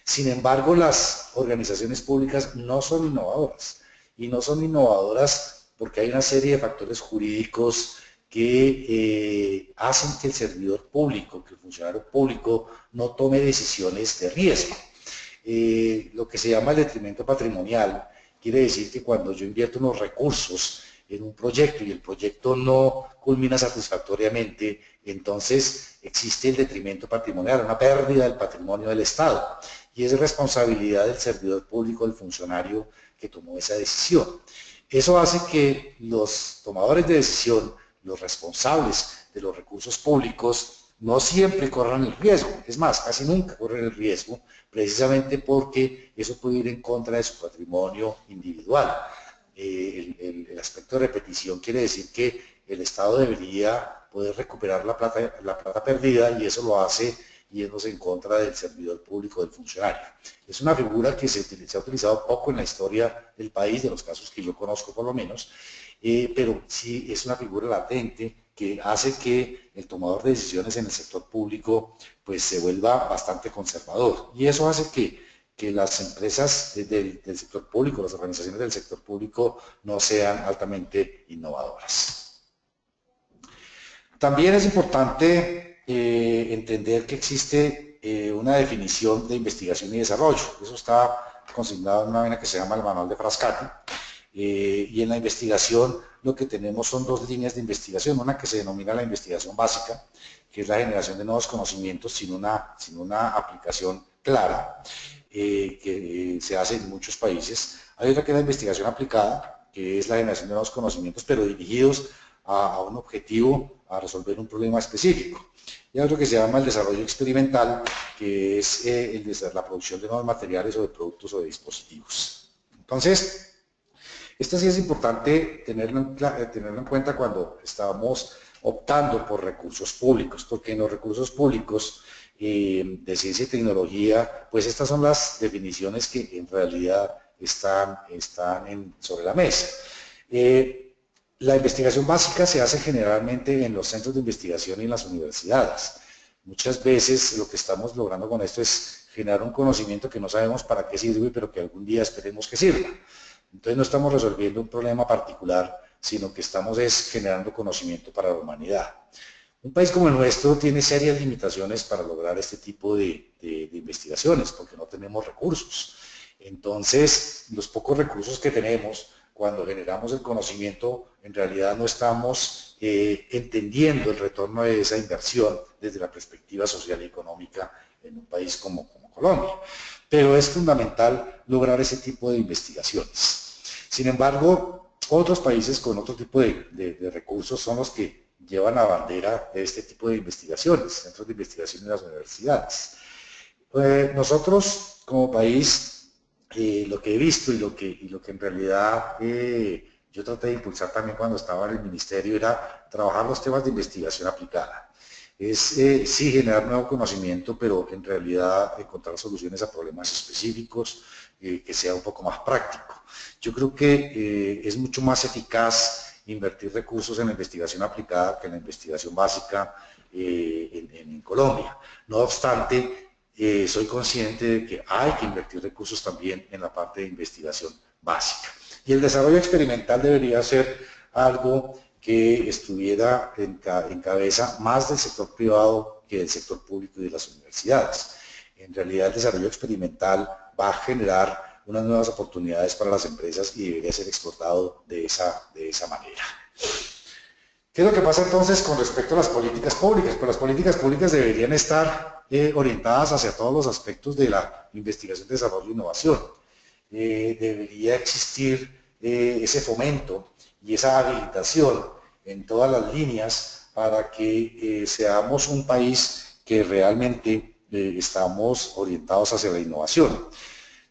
Sin embargo, las organizaciones públicas no son innovadoras, y no son innovadoras porque hay una serie de factores jurídicos que hacen que el servidor público, que el funcionario público no tome decisiones de riesgo. Lo que se llama el detrimento patrimonial quiere decir que cuando yo invierto unos recursos en un proyecto y el proyecto no culmina satisfactoriamente, entonces existe el detrimento patrimonial, una pérdida del patrimonio del Estado, y es responsabilidad del servidor público, del funcionario que tomó esa decisión. Eso hace que los tomadores de decisión, los responsables de los recursos públicos, no siempre corran el riesgo, es más, casi nunca corren el riesgo, precisamente porque eso puede ir en contra de su patrimonio individual. El aspecto de repetición quiere decir que el Estado debería poder recuperar la plata perdida, y eso lo hace yéndose en contra del servidor público, del funcionario. Es una figura que se ha utilizado poco en la historia del país, de los casos que yo conozco por lo menos, pero sí es una figura latente que hace que el tomador de decisiones en el sector público pues se vuelva bastante conservador, y eso hace que las empresas del sector público, las organizaciones del sector público no sean altamente innovadoras. También es importante entender que existe una definición de investigación y desarrollo. Eso está consignado en una vaina que se llama el Manual de Frascati, y en la investigación lo que tenemos son dos líneas de investigación, una que se denomina la investigación básica, que es la generación de nuevos conocimientos sin una aplicación clara, que se hace en muchos países. Hay otra que es la investigación aplicada, que es la generación de nuevos conocimientos, pero dirigidos a un objetivo, a resolver un problema específico. Y hay otro que se llama el desarrollo experimental, que es la producción de nuevos materiales o de productos o de dispositivos. Entonces, esto sí es importante tenerlo en cuenta cuando estamos optando por recursos públicos, porque en los recursos públicos de ciencia y tecnología, pues estas son las definiciones que en realidad están sobre la mesa. La investigación básica se hace generalmente en los centros de investigación y en las universidades. Muchas veces lo que estamos logrando con esto es generar un conocimiento que no sabemos para qué sirve, pero que algún día esperemos que sirva. Entonces no estamos resolviendo un problema particular, sino que estamos generando conocimiento para la humanidad. Un país como el nuestro tiene serias limitaciones para lograr este tipo de investigaciones, porque no tenemos recursos. Entonces, los pocos recursos que tenemos, cuando generamos el conocimiento, en realidad no estamos entendiendo el retorno de esa inversión desde la perspectiva social y económica en un país como Colombia. Pero es fundamental lograr ese tipo de investigaciones. Sin embargo, otros países con otro tipo de recursos son los que llevan la bandera de este tipo de investigaciones, centros de investigación en las universidades. Nosotros, como país, lo que he visto y lo que en realidad yo traté de impulsar también cuando estaba en el ministerio era trabajar los temas de investigación aplicada. Es sí generar nuevo conocimiento, pero en realidad encontrar soluciones a problemas específicos que sea un poco más práctico. Yo creo que es mucho más eficaz invertir recursos en la investigación aplicada que en la investigación básica en Colombia. No obstante, soy consciente de que hay que invertir recursos también en la parte de investigación básica. Y el desarrollo experimental debería ser algo que estuviera en cabeza más del sector privado que del sector público y de las universidades. En realidad el desarrollo experimental va a generar unas nuevas oportunidades para las empresas y debería ser explotado de esa manera. ¿Qué es lo que pasa entonces con respecto a las políticas públicas? Pues las políticas públicas deberían estar orientadas hacia todos los aspectos de la investigación, desarrollo e innovación. Debería existir ese fomento y esa habilitación en todas las líneas para que seamos un país que realmente estamos orientados hacia la innovación.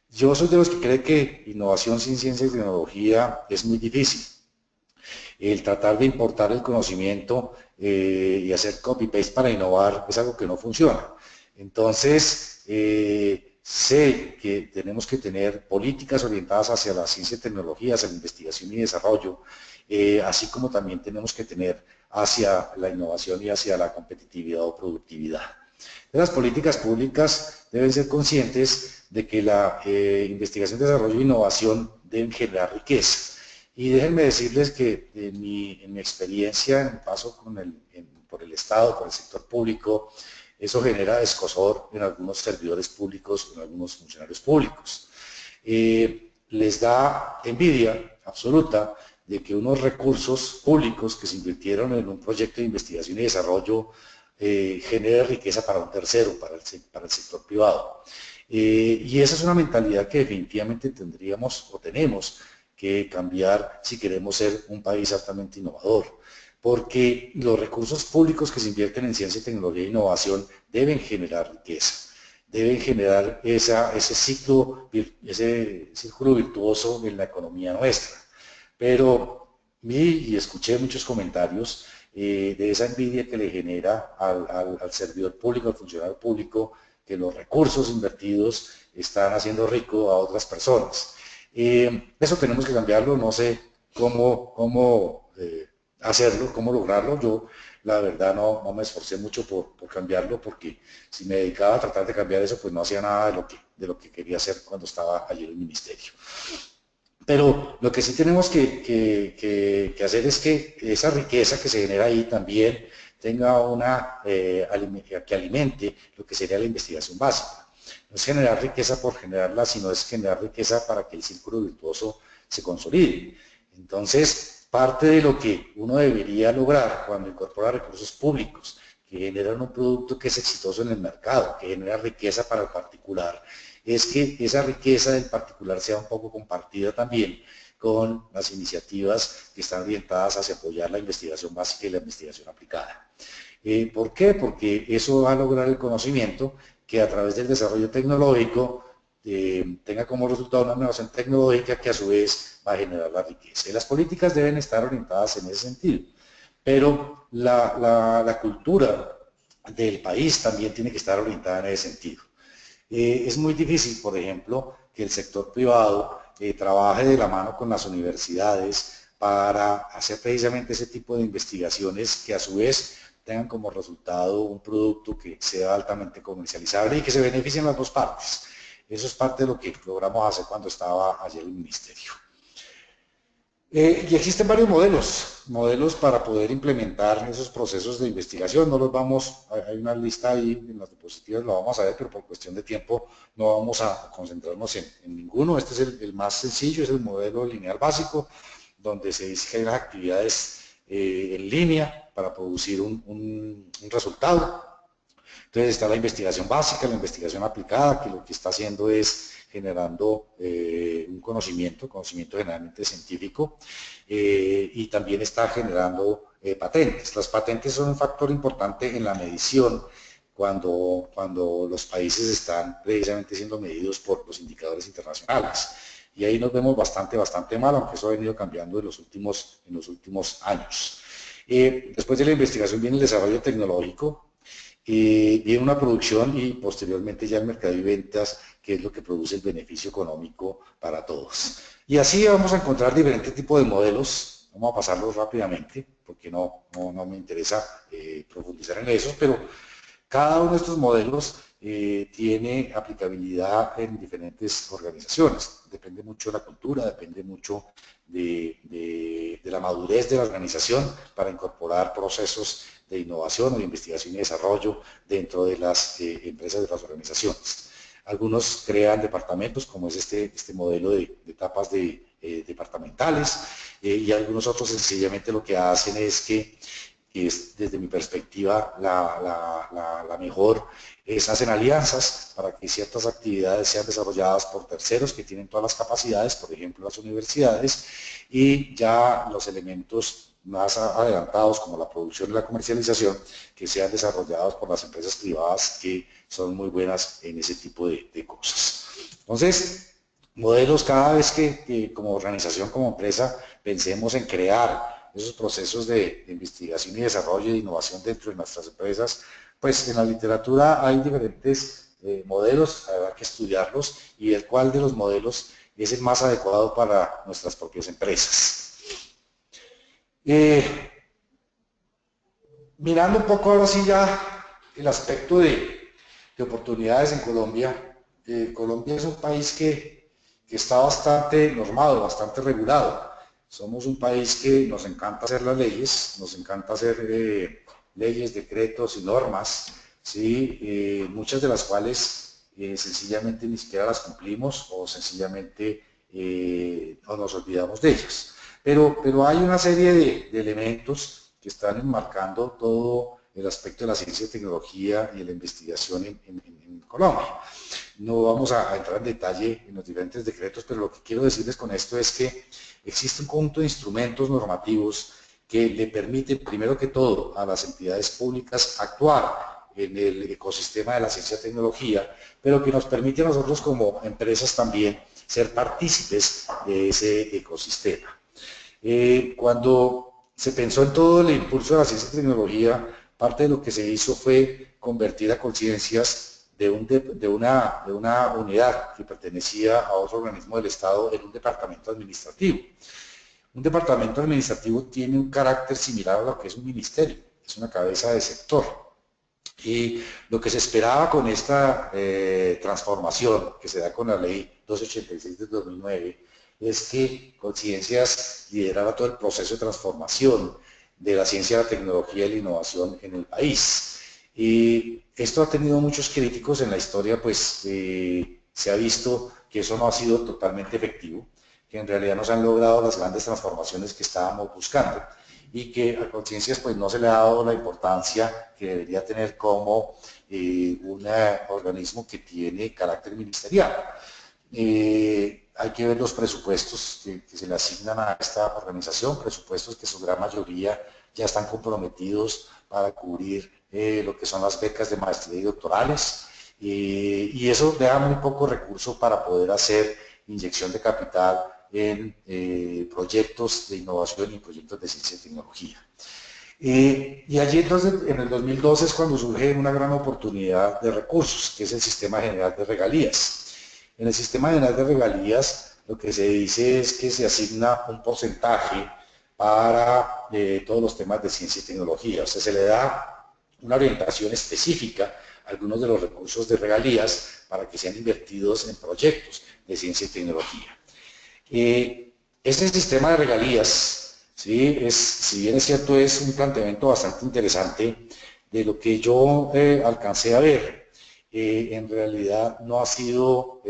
Yo soy de los que cree que innovación sin ciencia y tecnología es muy difícil. El tratar de importar el conocimiento y hacer copy-paste para innovar es algo que no funciona. Entonces, sé que tenemos que tener políticas orientadas hacia la ciencia y tecnología, hacia la investigación y desarrollo, así como también tenemos que tener hacia la innovación y hacia la competitividad o productividad. Las políticas públicas deben ser conscientes de que la investigación, desarrollo e innovación deben generar riqueza. Y déjenme decirles que en mi experiencia, en mi paso por el Estado, por el sector público, eso genera escozor en algunos servidores públicos, en algunos funcionarios públicos. Les da envidia absoluta de que unos recursos públicos que se invirtieron en un proyecto de investigación y desarrollo genere riqueza para un tercero, para el sector privado. Y esa es una mentalidad que definitivamente tendríamos o tenemos que cambiar si queremos ser un país altamente innovador, porque los recursos públicos que se invierten en ciencia, tecnología e innovación deben generar riqueza, deben generar ese círculo virtuoso en la economía nuestra. Pero vi y escuché muchos comentarios de esa envidia que le genera al servidor público, al funcionario público, que los recursos invertidos están haciendo rico a otras personas. Eso tenemos que cambiarlo, no sé cómo hacerlo, cómo lograrlo. Yo la verdad no me esforcé mucho por cambiarlo, porque si me dedicaba a tratar de cambiar eso, pues no hacía nada de lo que quería hacer cuando estaba allí en el ministerio. Pero lo que sí tenemos que hacer es que esa riqueza que se genera ahí también tenga que alimente lo que sería la investigación básica. No es generar riqueza por generarla, sino es generar riqueza para que el círculo virtuoso se consolide. Entonces, parte de lo que uno debería lograr cuando incorpora recursos públicos que generan un producto que es exitoso en el mercado, que genera riqueza para el particular, es que esa riqueza del particular sea un poco compartida también con las iniciativas que están orientadas hacia apoyar la investigación básica y la investigación aplicada. ¿Por qué? Porque eso va a lograr el conocimiento que a través del desarrollo tecnológico tenga como resultado una innovación tecnológica que a su vez va a generar la riqueza. Y las políticas deben estar orientadas en ese sentido, pero la cultura del país también tiene que estar orientada en ese sentido. Es muy difícil, por ejemplo, que el sector privado trabaje de la mano con las universidades para hacer precisamente ese tipo de investigaciones que a su vez tengan como resultado un producto que sea altamente comercializable y que se beneficien las dos partes. Eso es parte de lo que logramos hacer cuando estaba allí en el ministerio. Y existen varios modelos para poder implementar esos procesos de investigación. No los hay una lista ahí en las diapositivas, la vamos a ver, pero por cuestión de tiempo no vamos a concentrarnos en ninguno. Este es el más sencillo, es el modelo lineal básico, donde se generan actividades en línea para producir un resultado. Entonces está la investigación básica, la investigación aplicada, que lo que está haciendo es generando un conocimiento generalmente científico, y también está generando patentes. Las patentes son un factor importante en la medición cuando los países están precisamente siendo medidos por los indicadores internacionales. Y ahí nos vemos bastante mal, aunque eso ha venido cambiando en los últimos años. Después de la investigación viene el desarrollo tecnológico, viene una producción y posteriormente ya el mercado y ventas, que es lo que produce el beneficio económico para todos. Y así vamos a encontrar diferentes tipos de modelos. Vamos a pasarlos rápidamente porque no me interesa profundizar en eso, pero cada uno de estos modelos tiene aplicabilidad en diferentes organizaciones. Depende mucho de la cultura, depende mucho de la madurez de la organización para incorporar procesos de innovación o de investigación y desarrollo dentro de las empresas de las organizaciones. Algunos crean departamentos, como es este modelo de etapas departamentales, y algunos otros sencillamente lo que hacen es que desde mi perspectiva la mejor hacen alianzas para que ciertas actividades sean desarrolladas por terceros que tienen todas las capacidades, por ejemplo las universidades, y ya los elementos más adelantados como la producción y la comercialización que sean desarrollados por las empresas privadas que son muy buenas en ese tipo de cosas. Entonces, modelos cada vez que como organización, como empresa, pensemos en crear esos procesos de investigación y desarrollo y de innovación dentro de nuestras empresas, pues en la literatura hay diferentes modelos, habrá que estudiarlos y ver cuál de los modelos es el más adecuado para nuestras propias empresas. Mirando un poco ahora sí ya el aspecto de oportunidades en Colombia. Colombia es un país que está bastante normado, bastante regulado. Somos un país que nos encanta hacer las leyes, nos encanta hacer leyes, decretos y normas, ¿sí? Muchas de las cuales sencillamente ni siquiera las cumplimos o sencillamente o nos olvidamos de ellas. Pero hay una serie de elementos que están enmarcando todo el aspecto de la ciencia y tecnología y de la investigación en Colombia. No vamos a entrar en detalle en los diferentes decretos, pero lo que quiero decirles con esto es que existe un conjunto de instrumentos normativos que le permiten, primero que todo, a las entidades públicas actuar en el ecosistema de la ciencia y tecnología, pero que nos permite a nosotros como empresas también ser partícipes de ese ecosistema. Cuando se pensó en todo el impulso de la ciencia y tecnología, parte de lo que se hizo fue convertir a Conciencias de una unidad que pertenecía a otro organismo del Estado en un departamento administrativo. Un departamento administrativo tiene un carácter similar a lo que es un ministerio, es una cabeza de sector. Y lo que se esperaba con esta transformación que se da con la ley 286 de 2009 es que Conciencias liderara todo el proceso de transformación de la ciencia, la tecnología y la innovación en el país. Y esto ha tenido muchos críticos en la historia, pues se ha visto que eso no ha sido totalmente efectivo, que en realidad no se han logrado las grandes transformaciones que estábamos buscando y que a Conciencias pues no se le ha dado la importancia que debería tener como un organismo que tiene carácter ministerial. Hay que ver los presupuestos que se le asignan a esta organización, presupuestos que su gran mayoría ya están comprometidos para cubrir lo que son las becas de maestría y doctorales, y eso deja muy poco recurso para poder hacer inyección de capital en proyectos de innovación y proyectos de ciencia y tecnología. Y allí entonces, en el 2012 es cuando surge una gran oportunidad de recursos, que es el Sistema General de Regalías. En el Sistema General de Regalías lo que se dice es que se asigna un porcentaje para todos los temas de ciencia y tecnología, o sea, se le da una orientación específica a algunos de los recursos de regalías para que sean invertidos en proyectos de ciencia y tecnología. Este sistema de regalías, ¿sí? Si bien es cierto, es un planteamiento bastante interesante. De lo que yo alcancé a ver, en realidad no ha sido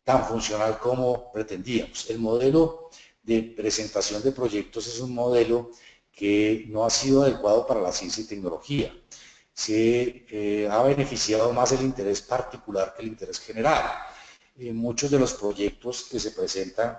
tan funcional como pretendíamos. El modelo de presentación de proyectos es un modelo que no ha sido adecuado para la ciencia y tecnología. Se ha beneficiado más el interés particular que el interés general. Muchos de los proyectos que se presentan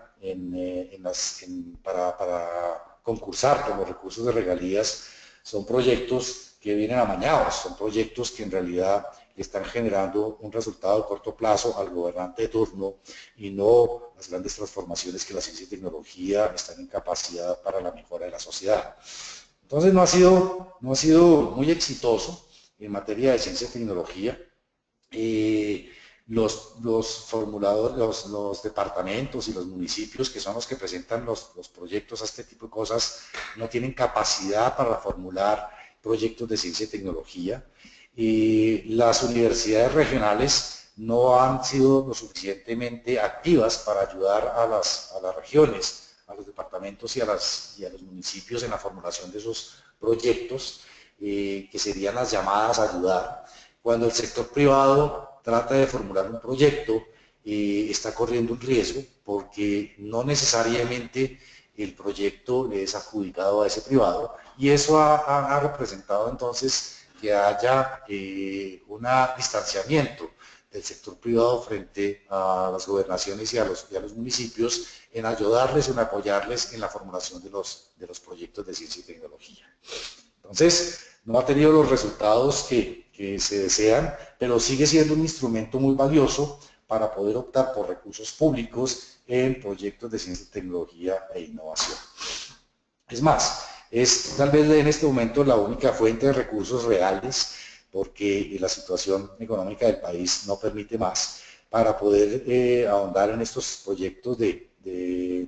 para concursar con los recursos de regalías son proyectos que vienen amañados, son proyectos que en realidad están generando un resultado a corto plazo al gobernante de turno y no las grandes transformaciones que la ciencia y tecnología están en capacidad para la mejora de la sociedad. Entonces no ha sido muy exitoso en materia de ciencia y tecnología. Los formuladores, los departamentos y los municipios, que son los que presentan los proyectos a este tipo de cosas, no tienen capacidad para formular proyectos de ciencia y tecnología. Las universidades regionales no han sido lo suficientemente activas para ayudar a las regiones, a los departamentos y a los municipios en la formulación de esos proyectos, que serían las llamadas a ayudar. Cuando el sector privado trata de formular un proyecto, está corriendo un riesgo porque no necesariamente el proyecto le es adjudicado a ese privado, y eso ha representado entonces que haya un distanciamiento del sector privado frente a las gobernaciones y a los municipios en ayudarles, en apoyarles en la formulación de los proyectos de ciencia y tecnología. Entonces, no ha tenido los resultados que se desean, pero sigue siendo un instrumento muy valioso para poder optar por recursos públicos en proyectos de ciencia, tecnología e innovación. Es más, es tal vez en este momento la única fuente de recursos reales, porque la situación económica del país no permite más, para poder ahondar en estos proyectos de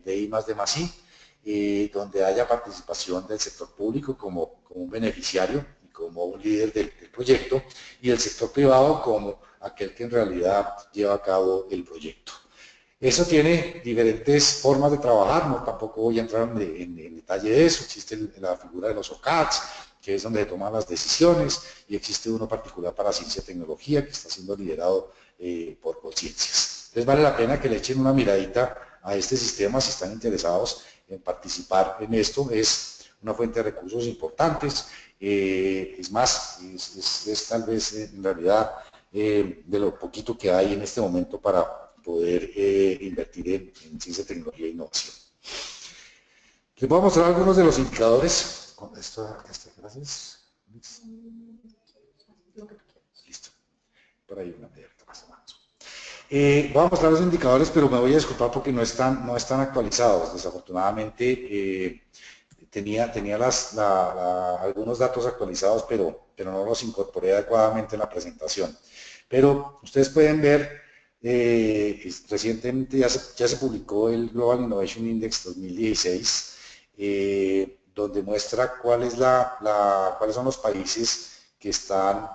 I+D+I, donde haya participación del sector público como un beneficiario y como un líder del proyecto, y el sector privado como aquel que en realidad lleva a cabo el proyecto. Eso tiene diferentes formas de trabajar, no tampoco voy a entrar en detalle de eso. Existe la figura de los OCADs, que es donde se toman las decisiones, y existe uno particular para ciencia y tecnología que está siendo liderado por Conciencias. Entonces vale la pena que le echen una miradita a este sistema si están interesados en participar en esto. Es una fuente de recursos importantes, es más, es tal vez en realidad de lo poquito que hay en este momento para poder invertir en ciencia, tecnología e innovación. Les voy a mostrar algunos de los indicadores. Con esto, gracias. Listo. Por ahí una abierta más. Voy a mostrar los indicadores, pero me voy a disculpar porque no están actualizados. Desafortunadamente tenía algunos datos actualizados, pero no los incorporé adecuadamente en la presentación. Pero ustedes pueden ver, recientemente ya se publicó el Global Innovation Index 2016, donde muestra cuáles son los países que están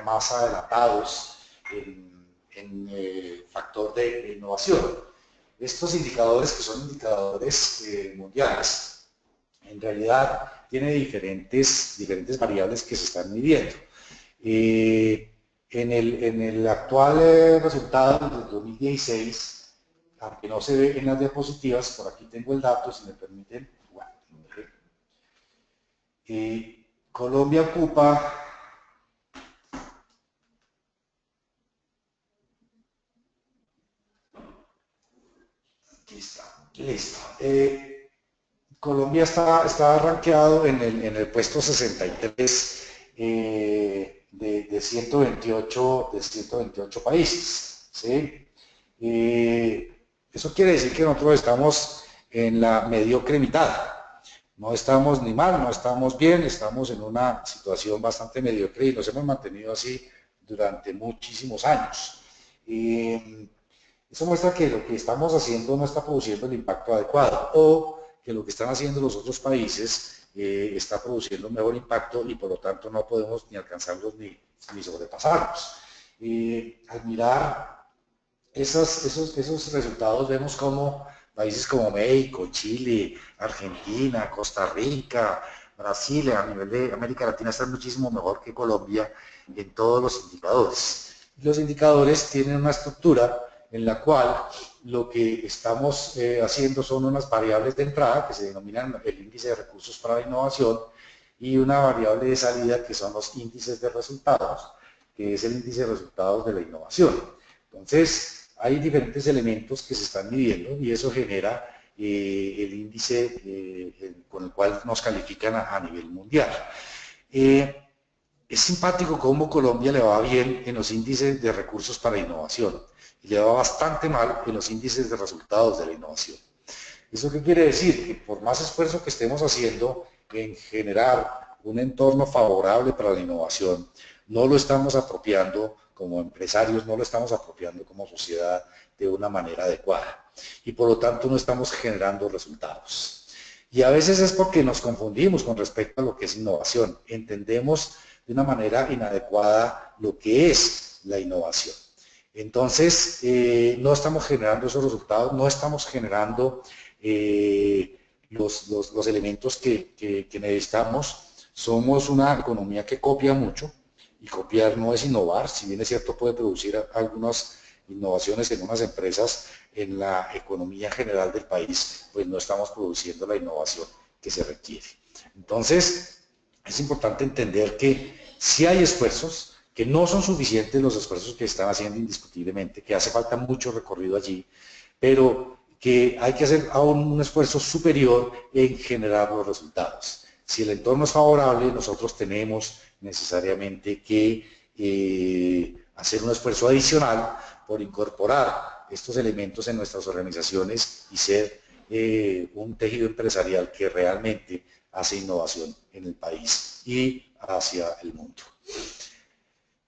más adelantados en factor de innovación. Estos indicadores, que son indicadores mundiales, en realidad tiene diferentes variables que se están midiendo. En el actual resultado del 2016, aunque no se ve en las diapositivas, por aquí tengo el dato, si me permiten. Bueno, Colombia ocupa listo. Colombia está rankeado en el puesto 63 de 128 países, ¿sí? Eso quiere decir que nosotros estamos en la mediocre mitad. No estamos ni mal, no estamos bien, estamos en una situación bastante mediocre y nos hemos mantenido así durante muchísimos años. Eso muestra que lo que estamos haciendo no está produciendo el impacto adecuado, o que lo que están haciendo los otros países está produciendo un mejor impacto y por lo tanto no podemos ni alcanzarlos ni sobrepasarlos. Al mirar esos resultados vemos como países como México, Chile, Argentina, Costa Rica, Brasil, a nivel de América Latina están muchísimo mejor que Colombia en todos los indicadores. Los indicadores tienen una estructura en la cual lo que estamos haciendo son unas variables de entrada que se denominan el índice de recursos para la innovación y una variable de salida que son los índices de resultados, que es el índice de resultados de la innovación. Entonces, hay diferentes elementos que se están midiendo y eso genera el índice con el cual nos califican a nivel mundial. Es simpático cómo Colombia le va bien en los índices de recursos para innovación y le va bastante mal en los índices de resultados de la innovación. ¿Eso qué quiere decir? Que por más esfuerzo que estemos haciendo en generar un entorno favorable para la innovación, no lo estamos apropiando como empresarios, no lo estamos apropiando como sociedad de una manera adecuada y por lo tanto no estamos generando resultados. Y a veces es porque nos confundimos con respecto a lo que es innovación. Entendemos de una manera inadecuada lo que es la innovación. Entonces, no estamos generando esos resultados, no estamos generando los elementos que necesitamos. Somos una economía que copia mucho y copiar no es innovar, si bien es cierto puede producir algunas innovaciones en unas empresas, en la economía general del país, pues no estamos produciendo la innovación que se requiere. Entonces, es importante entender que sí hay esfuerzos, que no son suficientes los esfuerzos que están haciendo indiscutiblemente, que hace falta mucho recorrido allí, pero que hay que hacer aún un esfuerzo superior en generar los resultados. Si el entorno es favorable, nosotros tenemos necesariamente que hacer un esfuerzo adicional por incorporar estos elementos en nuestras organizaciones y ser un tejido empresarial que realmente hace innovación en el país y hacia el mundo.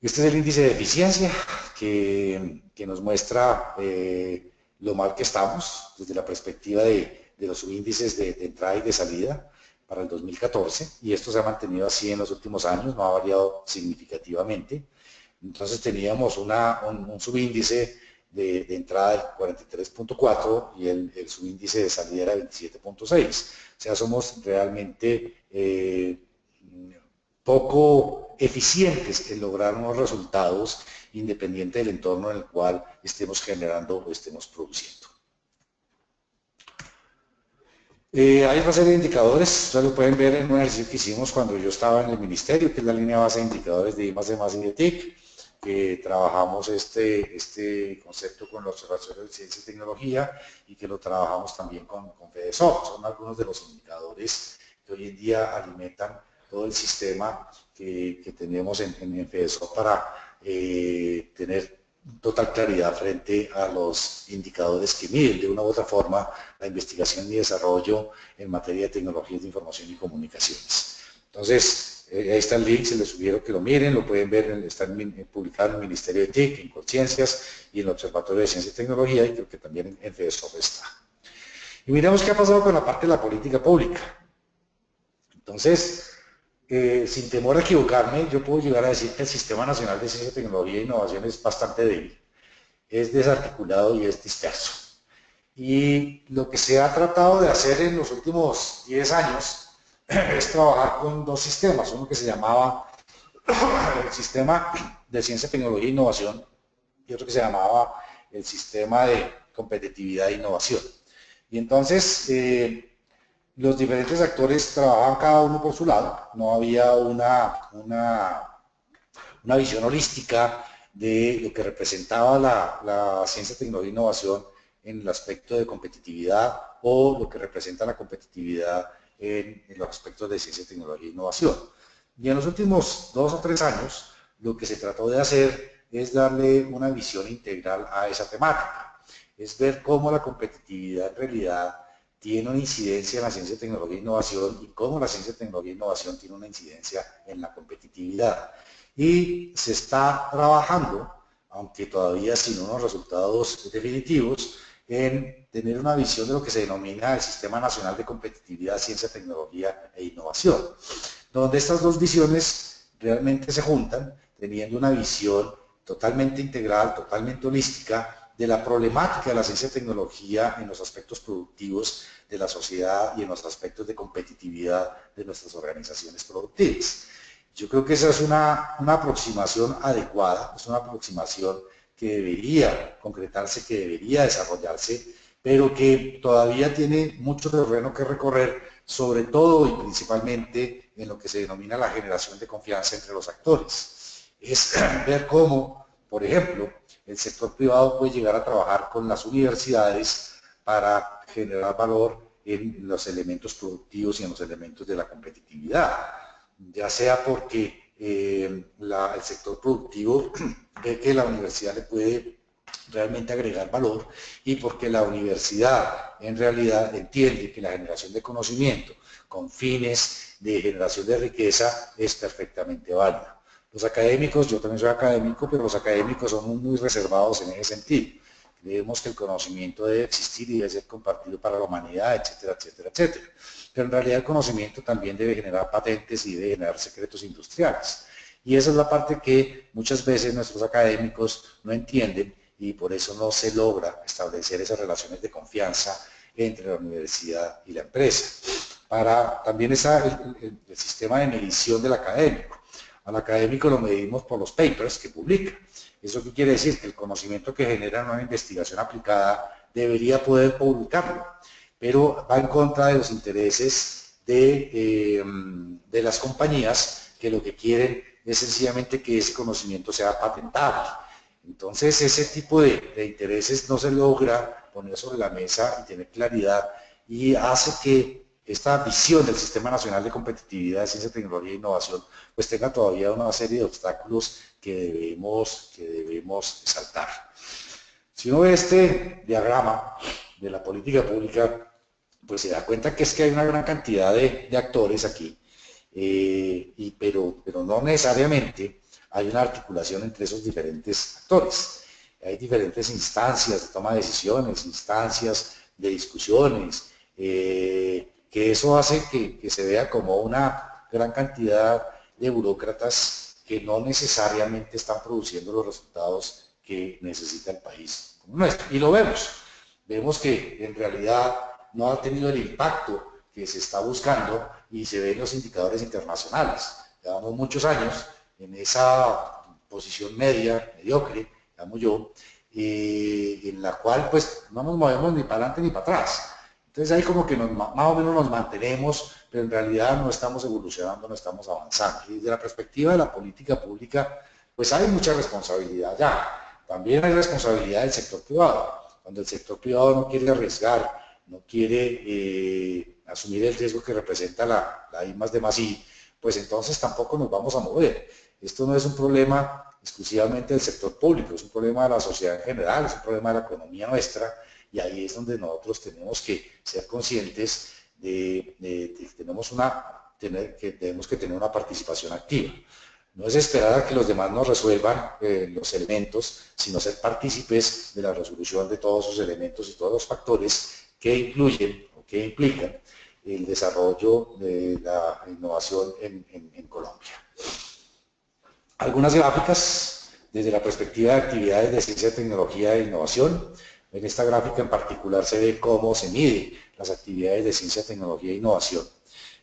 Este es el índice de eficiencia que nos muestra lo mal que estamos desde la perspectiva de los subíndices de entrada y de salida para el 2014, y esto se ha mantenido así en los últimos años, no ha variado significativamente. Entonces teníamos un subíndice de entrada del 43.4 y el subíndice de salida era 27.6. O sea, somos realmente poco eficientes en lograr unos resultados independiente del entorno en el cual estemos generando o estemos produciendo. Hay otra serie de indicadores, ustedes lo pueden ver en un ejercicio que hicimos cuando yo estaba en el ministerio, que es la línea base de indicadores de I+D+, y de TIC, que trabajamos este concepto con los observatorios de ciencia y tecnología y que lo trabajamos también con FEDESOFT. Son algunos de los indicadores que hoy en día alimentan todo el sistema que tenemos en FEDESOFT para tener total claridad frente a los indicadores que miden de una u otra forma la investigación y desarrollo en materia de tecnologías de información y comunicaciones. Entonces, ahí está el link, se les sugiero que lo miren, lo pueden ver, está publicado en el Ministerio de TIC, en Conciencias y en el Observatorio de Ciencia y Tecnología, y creo que también en FEDESOFT está. Y miremos qué ha pasado con la parte de la política pública. Entonces, sin temor a equivocarme, yo puedo llegar a decir que el Sistema Nacional de Ciencia, Tecnología e Innovación es bastante débil, es desarticulado y es disperso. Y lo que se ha tratado de hacer en los últimos 10 años es trabajar con dos sistemas, uno que se llamaba el Sistema de Ciencia, Tecnología e Innovación y otro que se llamaba el Sistema de Competitividad e Innovación. Y entonces, los diferentes actores trabajaban cada uno por su lado, no había una visión holística de lo que representaba la ciencia, tecnología e innovación en el aspecto de competitividad o lo que representa la competitividad en los aspectos de ciencia, tecnología e innovación. Y en los últimos 2 o 3 años, lo que se trató de hacer es darle una visión integral a esa temática, es ver cómo la competitividad en realidad tiene una incidencia en la ciencia, tecnología e innovación y cómo la ciencia, tecnología e innovación tiene una incidencia en la competitividad. Y se está trabajando, aunque todavía sin unos resultados definitivos, en tener una visión de lo que se denomina el Sistema Nacional de Competitividad, Ciencia, Tecnología e Innovación, donde estas dos visiones realmente se juntan, teniendo una visión totalmente integral, totalmente holística, de la problemática de la ciencia y tecnología en los aspectos productivos de la sociedad y en los aspectos de competitividad de nuestras organizaciones productivas. Yo creo que esa es una aproximación adecuada, es una aproximación que debería concretarse, que debería desarrollarse, pero que todavía tiene mucho terreno que recorrer, sobre todo y principalmente en lo que se denomina la generación de confianza entre los actores. Es ver cómo, por ejemplo, el sector privado puede llegar a trabajar con las universidades para generar valor en los elementos productivos y en los elementos de la competitividad, ya sea porque el sector productivo ve que la universidad le puede realmente agregar valor y porque la universidad en realidad entiende que la generación de conocimiento con fines de generación de riqueza es perfectamente válida. Los académicos, yo también soy académico, pero los académicos son muy reservados en ese sentido. Creemos que el conocimiento debe existir y debe ser compartido para la humanidad, etcétera, etcétera, etcétera. Pero en realidad el conocimiento también debe generar patentes y debe generar secretos industriales. Y esa es la parte que muchas veces nuestros académicos no entienden y por eso no se logra establecer esas relaciones de confianza entre la universidad y la empresa. También está el sistema de medición del académico. Al académico lo medimos por los papers que publica. ¿Eso qué quiere decir? Que el conocimiento que genera en una investigación aplicada debería poder publicarlo, pero va en contra de los intereses de las compañías que lo que quieren es sencillamente que ese conocimiento sea patentable. Entonces ese tipo de intereses no se logra poner sobre la mesa y tener claridad y hace que esta visión del Sistema Nacional de Competitividad, de Ciencia, Tecnología e Innovación pues tenga todavía una serie de obstáculos que debemos saltar. Si uno ve este diagrama de la política pública, pues se da cuenta que es que hay una gran cantidad de actores aquí, pero no necesariamente hay una articulación entre esos diferentes actores. Hay diferentes instancias de toma de decisiones, instancias de discusiones, que eso hace que se vea como una gran cantidad de burócratas que no necesariamente están produciendo los resultados que necesita el país como el nuestro. Y lo vemos. Vemos que en realidad no ha tenido el impacto que se está buscando y se ven los indicadores internacionales. Llevamos muchos años en esa posición media, mediocre, llamo yo, en la cual pues no nos movemos ni para adelante ni para atrás. Entonces ahí como que más o menos nos mantenemos, pero en realidad no estamos evolucionando, no estamos avanzando. Y desde la perspectiva de la política pública, pues hay mucha responsabilidad ya. También hay responsabilidad del sector privado. Cuando el sector privado no quiere arriesgar, no quiere asumir el riesgo que representa la I+D+I, pues entonces tampoco nos vamos a mover. Esto no es un problema exclusivamente del sector público, es un problema de la sociedad en general, es un problema de la economía nuestra, y ahí es donde nosotros tenemos que ser conscientes de que tenemos que tener una participación activa. No es esperar a que los demás nos resuelvan los elementos, sino ser partícipes de la resolución de todos esos elementos y todos los factores que incluyen o que implican el desarrollo de la innovación en Colombia. Algunas gráficas desde la perspectiva de actividades de ciencia, tecnología e innovación. En esta gráfica en particular se ve cómo se mide las actividades de ciencia, tecnología e innovación,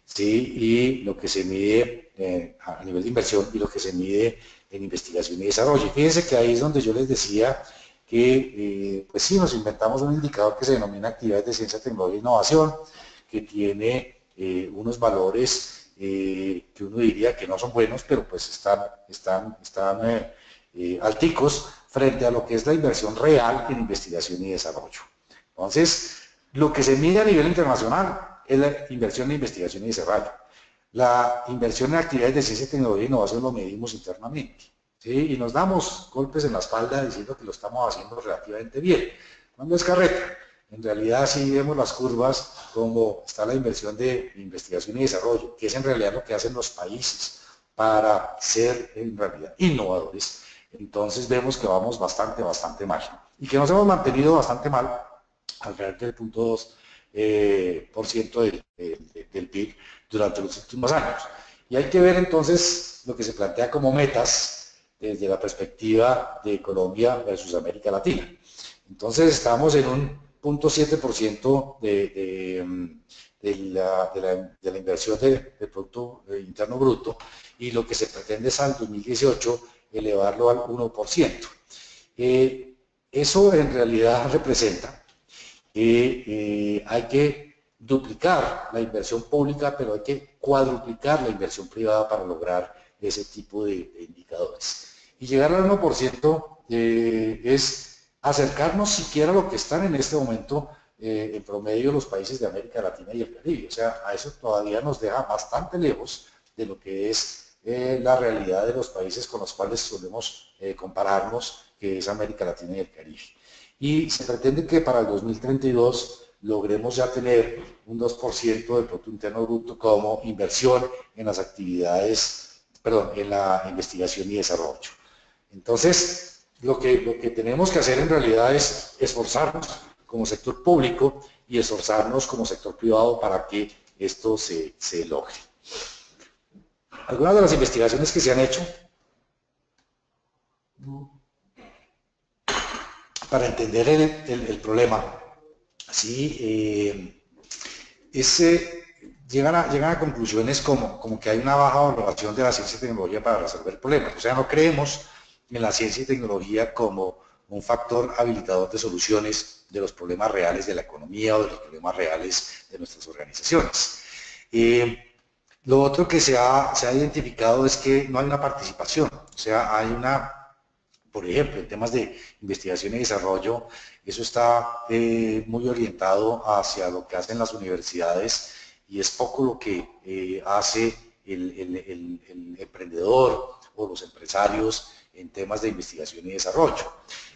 ¿sí? Y lo que se mide a nivel de inversión y lo que se mide en investigación y desarrollo. Y fíjense que ahí es donde yo les decía que, pues sí, nos inventamos un indicador que se denomina actividades de ciencia, tecnología e innovación, que tiene unos valores que uno diría que no son buenos, pero pues están alticos frente a lo que es la inversión real en investigación y desarrollo. Entonces, lo que se mide a nivel internacional es la inversión en investigación y desarrollo. La inversión en actividades de ciencia, tecnología e innovación lo medimos internamente, ¿sí? Y nos damos golpes en la espalda diciendo que lo estamos haciendo relativamente bien. ¿Cuándo es carreta? En realidad sí vemos las curvas como está la inversión de investigación y desarrollo, que es en realidad lo que hacen los países para ser en realidad innovadores. Entonces vemos que vamos bastante mal y que nos hemos mantenido bastante mal alrededor del 0.2% del PIB durante los últimos años. Y hay que ver entonces lo que se plantea como metas desde la perspectiva de Colombia versus América Latina. Entonces estamos en un 0.7% de la inversión del Producto Interno Bruto, y lo que se pretende es al 2018 elevarlo al 1%. Eso en realidad representa que hay que duplicar la inversión pública, pero hay que cuadruplicar la inversión privada para lograr ese tipo de indicadores. Y llegar al 1% es acercarnos siquiera a lo que están en este momento en promedio los países de América Latina y el Caribe. O sea, a eso todavía nos deja bastante lejos de lo que es la realidad de los países con los cuales solemos compararnos, que es América Latina y el Caribe. Y se pretende que para el 2032 logremos ya tener un 2% del Producto Interno Bruto como inversión en las actividades, perdón, en la investigación y desarrollo. Entonces, lo que tenemos que hacer en realidad es esforzarnos como sector público y esforzarnos como sector privado para que esto se logre. Algunas de las investigaciones que se han hecho para entender el problema, ¿sí? Llegan a conclusiones como que hay una baja valoración de la ciencia y tecnología para resolver problemas. O sea, no creemos en la ciencia y tecnología como un factor habilitador de soluciones de los problemas reales de la economía o de los problemas reales de nuestras organizaciones. Lo otro que se ha identificado es que no hay una participación, o sea, hay por ejemplo, en temas de investigación y desarrollo, eso está muy orientado hacia lo que hacen las universidades y es poco lo que hace el emprendedor o los empresarios en temas de investigación y desarrollo.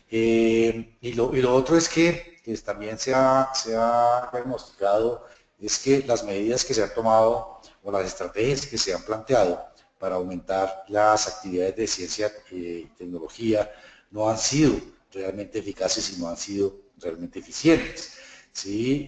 Y lo otro es que también se ha diagnosticado es que las medidas que se han tomado o las estrategias que se han planteado para aumentar las actividades de ciencia y tecnología no han sido realmente eficaces y no han sido realmente eficientes, ¿sí?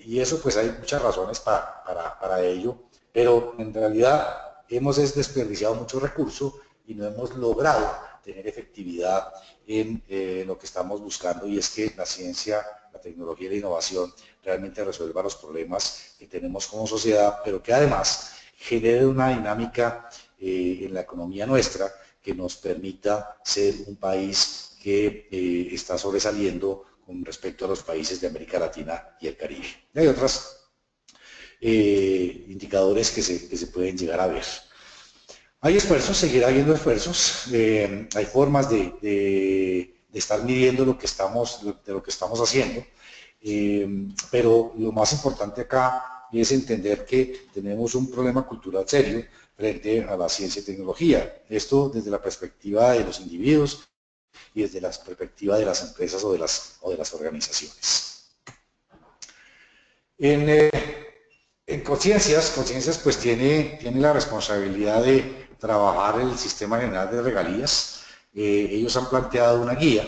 Y eso pues hay muchas razones para ello, pero en realidad hemos desperdiciado muchos recursos y no hemos logrado tener efectividad en lo que estamos buscando, y es que la ciencia, la tecnología y la innovación realmente resuelva los problemas que tenemos como sociedad, pero que además genere una dinámica en la economía nuestra que nos permita ser un país que está sobresaliendo con respecto a los países de América Latina y el Caribe. Y hay otros indicadores que se pueden llegar a ver. Hay esfuerzos, seguirá habiendo esfuerzos, hay formas de estar midiendo lo que estamos haciendo, pero lo más importante acá es entender que tenemos un problema cultural serio frente a la ciencia y tecnología. Esto desde la perspectiva de los individuos y desde la perspectiva de las empresas o de las organizaciones. En Conciencias pues tiene la responsabilidad de trabajar el sistema general de regalías. Ellos han planteado una guía,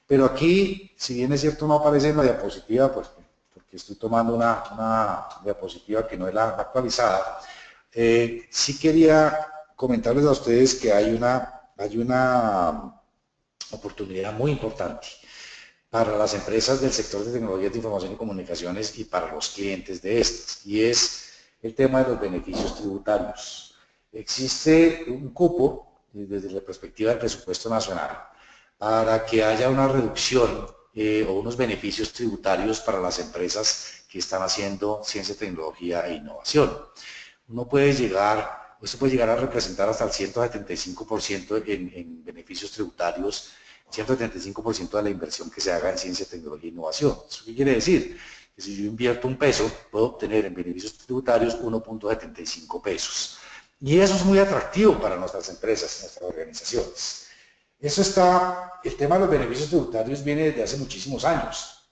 pero aquí, si bien es cierto, no aparece en la diapositiva, pues porque estoy tomando una diapositiva que no es la actualizada. Sí quería comentarles a ustedes que hay una oportunidad muy importante para las empresas del sector de tecnologías de información y comunicaciones y para los clientes de estas, y es el tema de los beneficios tributarios. Existe un cupo, desde la perspectiva del presupuesto nacional, para que haya una reducción o unos beneficios tributarios para las empresas que están haciendo ciencia, tecnología e innovación. Esto puede llegar a representar hasta el 175% en beneficios tributarios, 175% de la inversión que se haga en ciencia, tecnología e innovación. ¿Eso qué quiere decir? Que si yo invierto un peso, puedo obtener en beneficios tributarios 1.75 pesos. Y eso es muy atractivo para nuestras empresas, nuestras organizaciones. El tema de los beneficios tributarios viene desde hace muchísimos años.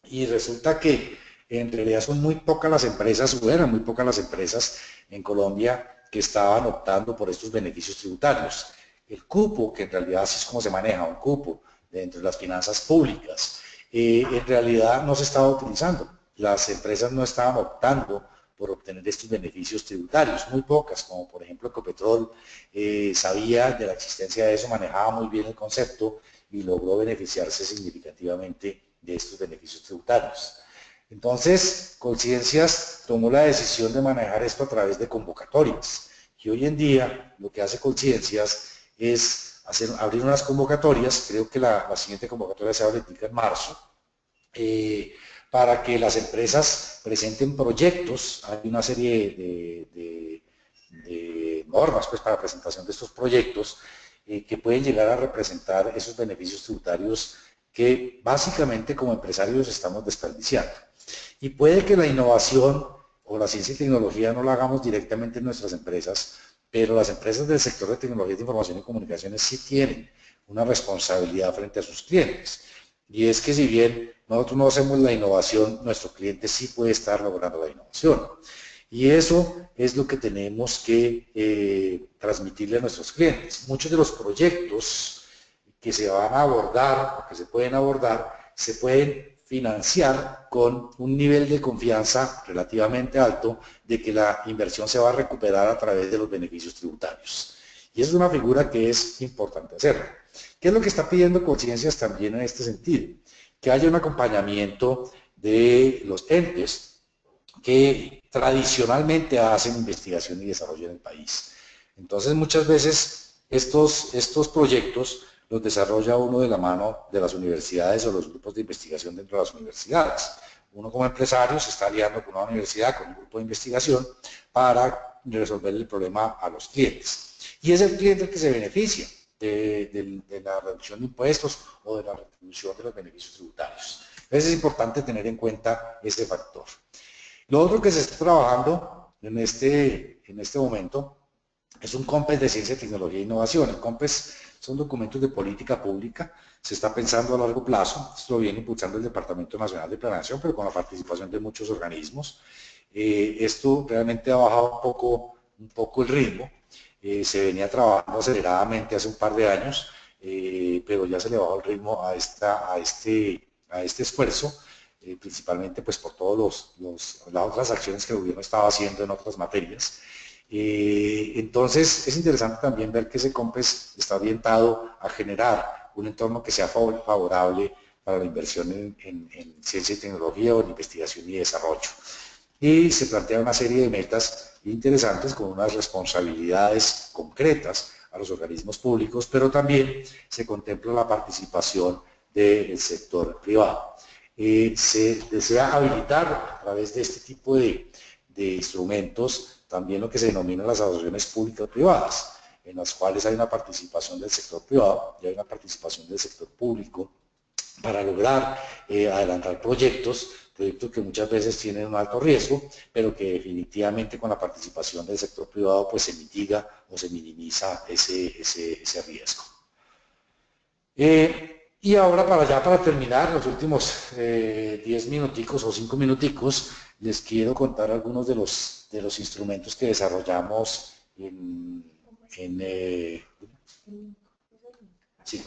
Y resulta que en realidad son muy pocas las empresas, o eran muy pocas las empresas en Colombia que estaban optando por estos beneficios tributarios. El cupo, que en realidad así es como se maneja, un cupo dentro de las finanzas públicas, en realidad no se estaba utilizando. Las empresas no estaban optando por obtener estos beneficios tributarios, muy pocas, como por ejemplo Ecopetrol sabía de la existencia de eso, manejaba muy bien el concepto y logró beneficiarse significativamente de estos beneficios tributarios. Entonces, Conciencias tomó la decisión de manejar esto a través de convocatorias, y hoy en día lo que hace Conciencias es abrir unas convocatorias. Creo que la siguiente convocatoria se abre en marzo, para que las empresas presenten proyectos. Hay una serie de normas pues, para presentación de estos proyectos que pueden llegar a representar esos beneficios tributarios que básicamente como empresarios estamos desperdiciando. Y puede que la innovación o la ciencia y tecnología no la hagamos directamente en nuestras empresas, pero las empresas del sector de tecnologías de información y comunicaciones sí tienen una responsabilidad frente a sus clientes. Y es que si bien nosotros no hacemos la innovación, nuestro cliente sí puede estar logrando la innovación. Y eso es lo que tenemos que transmitirle a nuestros clientes. Muchos de los proyectos que se van a abordar, o que se pueden financiar con un nivel de confianza relativamente alto de que la inversión se va a recuperar a través de los beneficios tributarios. Y esa es una figura que es importante hacerlo. ¿Qué es lo que está pidiendo Conciencias también en este sentido? Que haya un acompañamiento de los entes que tradicionalmente hacen investigación y desarrollo en el país. Entonces, muchas veces estos proyectos los desarrolla uno de la mano de las universidades o los grupos de investigación dentro de las universidades. Uno como empresario se está aliando con una universidad, con un grupo de investigación, para resolver el problema a los clientes. Y es el cliente el que se beneficia de la reducción de impuestos o de la retribución de los beneficios tributarios. Entonces es importante tener en cuenta este factor. Lo otro que se está trabajando en este momento es un COMPES de Ciencia, Tecnología e Innovación. El COMPES son documentos de política pública, se está pensando a largo plazo. Esto lo viene impulsando el Departamento Nacional de Planeación, pero con la participación de muchos organismos. Esto realmente ha bajado un poco el ritmo. Se venía trabajando aceleradamente hace un par de años, pero ya se le bajó el ritmo a este esfuerzo, principalmente pues por todas las otras acciones que el gobierno estaba haciendo en otras materias. Entonces es interesante también ver que ese COMPES está orientado a generar un entorno que sea favorable para la inversión en ciencia y tecnología o en investigación y desarrollo. Y se plantea una serie de metas interesantes con unas responsabilidades concretas a los organismos públicos, pero también se contempla la participación del sector privado. Se desea habilitar a través de este tipo de instrumentos también lo que se denomina las asociaciones públicas-privadas, en las cuales hay una participación del sector privado y hay una participación del sector público para lograr adelantar proyectos que muchas veces tienen un alto riesgo, pero que definitivamente con la participación del sector privado pues se mitiga o se minimiza ese riesgo. Y ahora para terminar, los últimos 10 minuticos o 5 minuticos, les quiero contar algunos de los instrumentos que desarrollamos sí,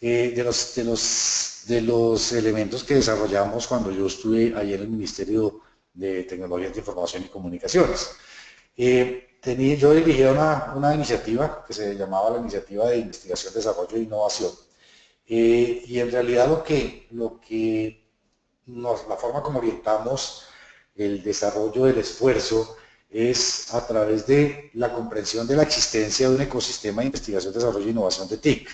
de los elementos que desarrollamos cuando yo estuve ahí en el Ministerio de Tecnologías de Información y Comunicaciones. Yo dirigía una iniciativa que se llamaba la Iniciativa de Investigación, Desarrollo e Innovación. Y en realidad la forma como orientamos el desarrollo del esfuerzo es a través de la comprensión de la existencia de un ecosistema de investigación, desarrollo e innovación de TIC,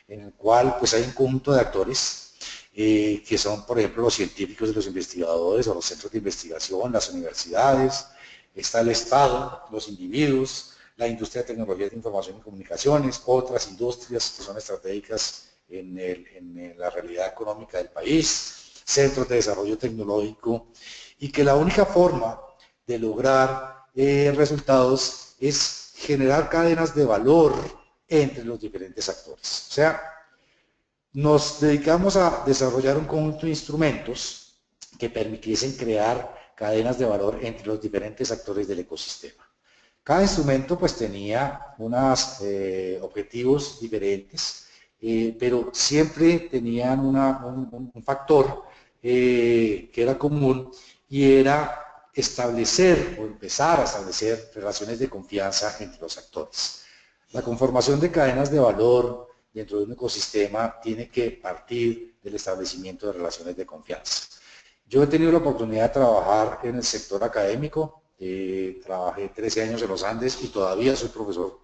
en el cual pues hay un conjunto de actores que son, por ejemplo, los científicos y los investigadores o los centros de investigación, las universidades, está el Estado, los individuos, la industria de tecnologías de información y comunicaciones, otras industrias que son estratégicas en la realidad económica del país, centros de desarrollo tecnológico, y que la única forma de lograr resultados es generar cadenas de valor entre los diferentes actores. O sea, nos dedicamos a desarrollar un conjunto de instrumentos que permitiesen crear cadenas de valor entre los diferentes actores del ecosistema. Cada instrumento pues tenía unos objetivos diferentes, pero siempre tenían un factor que era común, y era establecer o empezar a establecer relaciones de confianza entre los actores. La conformación de cadenas de valor dentro de un ecosistema tiene que partir del establecimiento de relaciones de confianza. Yo he tenido la oportunidad de trabajar en el sector académico, trabajé 13 años en los Andes y todavía soy profesor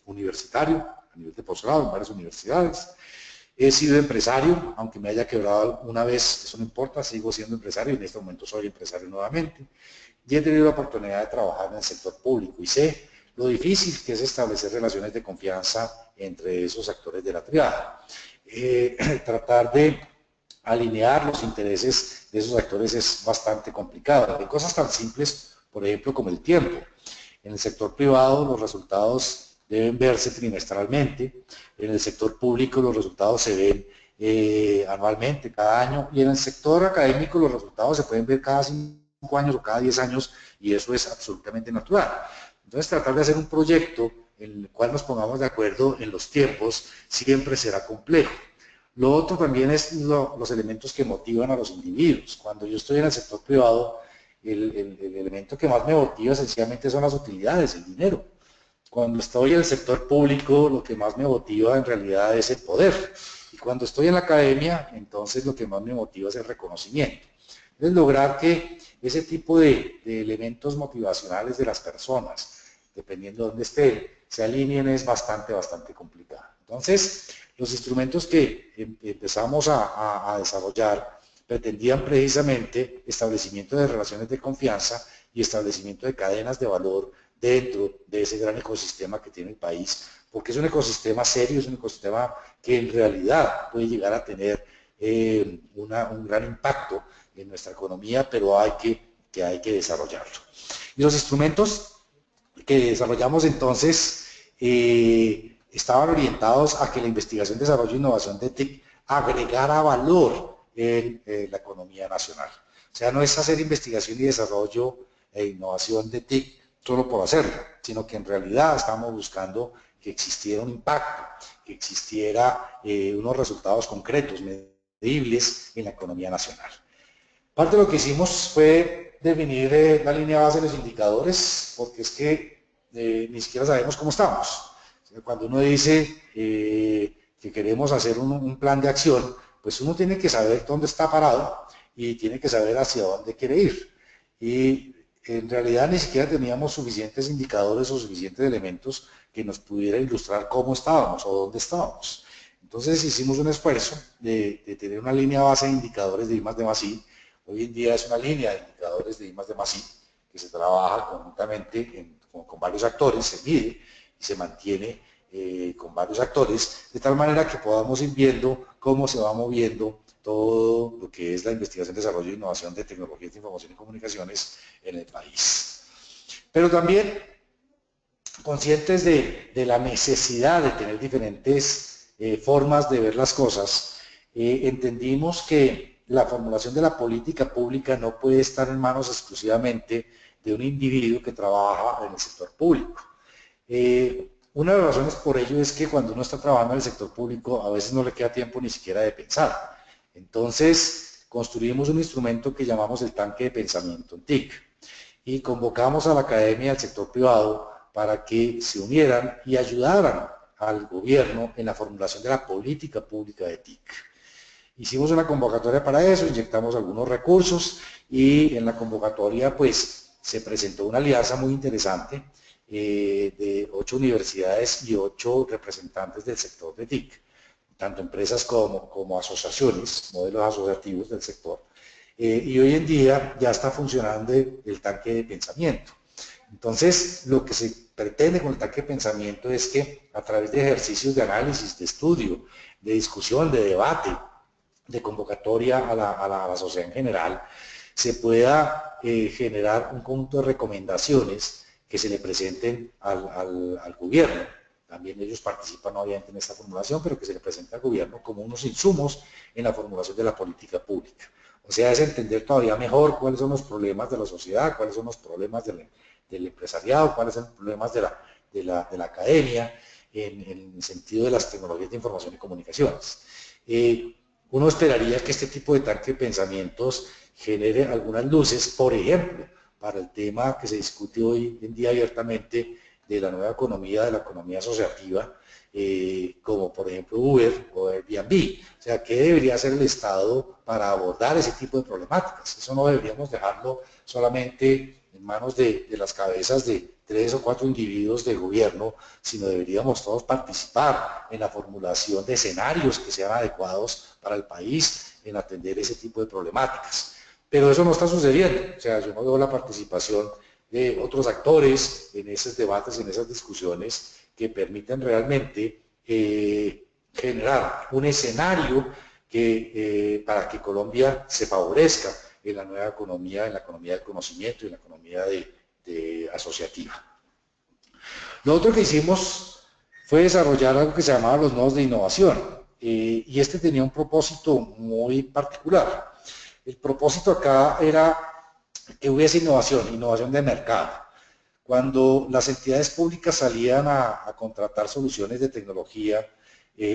universitario a nivel de posgrado en varias universidades. He sido empresario, aunque me haya quebrado una vez, eso no importa, sigo siendo empresario y en este momento soy empresario nuevamente. Y he tenido la oportunidad de trabajar en el sector público y sé lo difícil que es establecer relaciones de confianza entre esos actores de la triada. Tratar de alinear los intereses de esos actores es bastante complicado. Hay cosas tan simples, por ejemplo, como el tiempo. En el sector privado los resultados deben verse trimestralmente, en el sector público los resultados se ven anualmente, cada año, y en el sector académico los resultados se pueden ver cada 5 años o cada 10 años, y eso es absolutamente natural. Entonces, tratar de hacer un proyecto en el cual nos pongamos de acuerdo en los tiempos siempre será complejo. Lo otro también es los elementos que motivan a los individuos. Cuando yo estoy en el sector privado, el elemento que más me motiva sencillamente son las utilidades, el dinero. Cuando estoy en el sector público, lo que más me motiva en realidad es el poder. Y cuando estoy en la academia, entonces lo que más me motiva es el reconocimiento. Es lograr que ese tipo de elementos motivacionales de las personas, dependiendo de dónde estén, se alineen es bastante complicado. Entonces, los instrumentos que empezamos a desarrollar pretendían precisamente establecimiento de relaciones de confianza y establecimiento de cadenas de valor dentro de ese gran ecosistema que tiene el país, porque es un ecosistema serio, es un ecosistema que en realidad puede llegar a tener un gran impacto en nuestra economía, pero hay que desarrollarlo. Y los instrumentos que desarrollamos entonces estaban orientados a que la investigación, desarrollo e innovación de TIC agregara valor en la economía nacional. O sea, no es hacer investigación y desarrollo e innovación de TIC solo por hacerlo, sino que en realidad estamos buscando que existiera un impacto, que existiera unos resultados concretos, medibles en la economía nacional. Parte de lo que hicimos fue definir la línea base de los indicadores, porque es que ni siquiera sabemos cómo estamos. Cuando uno dice que queremos hacer un plan de acción, pues uno tiene que saber dónde está parado y tiene que saber hacia dónde quiere ir. Y en realidad ni siquiera teníamos suficientes indicadores o suficientes elementos que nos pudieran ilustrar cómo estábamos o dónde estábamos. Entonces hicimos un esfuerzo de tener una línea base de indicadores de I+D+I. Hoy en día es una línea de indicadores de I+D+I que se trabaja conjuntamente con varios actores, se mide y se mantiene con varios actores, de tal manera que podamos ir viendo cómo se va moviendo todo lo que es la investigación, desarrollo e innovación de tecnologías de información y comunicaciones en el país. Pero también conscientes de la necesidad de tener diferentes formas de ver las cosas, entendimos que la formulación de la política pública no puede estar en manos exclusivamente de un individuo que trabaja en el sector público. Una de las razones por ello es que cuando uno está trabajando en el sector público a veces no le queda tiempo ni siquiera de pensar. Entonces construimos un instrumento que llamamos el tanque de pensamiento, un TIC, y convocamos a la academia y al sector privado para que se unieran y ayudaran al gobierno en la formulación de la política pública de TIC. Hicimos una convocatoria para eso, inyectamos algunos recursos y en la convocatoria pues se presentó una alianza muy interesante de 8 universidades y 8 representantes del sector de TIC, tanto empresas como asociaciones, modelos asociativos del sector. Y hoy en día ya está funcionando el tanque de pensamiento. Entonces, lo que se pretende con el tanque de pensamiento es que a través de ejercicios de análisis, de estudio, de discusión, de debate, de convocatoria a la sociedad en general, se pueda generar un conjunto de recomendaciones que se le presenten al gobierno. También ellos participan obviamente en esta formulación, pero que se le presente al gobierno como unos insumos en la formulación de la política pública. O sea, es entender todavía mejor cuáles son los problemas de la sociedad, cuáles son los problemas del empresariado, cuáles son los problemas de la academia, en el sentido de las tecnologías de información y comunicaciones. Uno esperaría que este tipo de tanque de pensamientos genere algunas luces, por ejemplo, para el tema que se discute hoy en día abiertamente de la nueva economía, de la economía asociativa, como por ejemplo Uber o Airbnb. O sea, ¿qué debería hacer el Estado para abordar ese tipo de problemáticas? Eso no deberíamos dejarlo solamente en manos de las cabezas de 3 o 4 individuos del gobierno, sino deberíamos todos participar en la formulación de escenarios que sean adecuados para el país en atender ese tipo de problemáticas. Pero eso no está sucediendo, o sea, yo no veo la participación de otros actores en esos debates, en esas discusiones que permiten realmente generar un escenario para que Colombia se favorezca en la nueva economía, en la economía del conocimiento y en la economía asociativa. Lo otro que hicimos fue desarrollar algo que se llamaba los nodos de innovación y este tenía un propósito muy particular. El propósito acá era que hubiese innovación de mercado. Cuando las entidades públicas salían a contratar soluciones de tecnología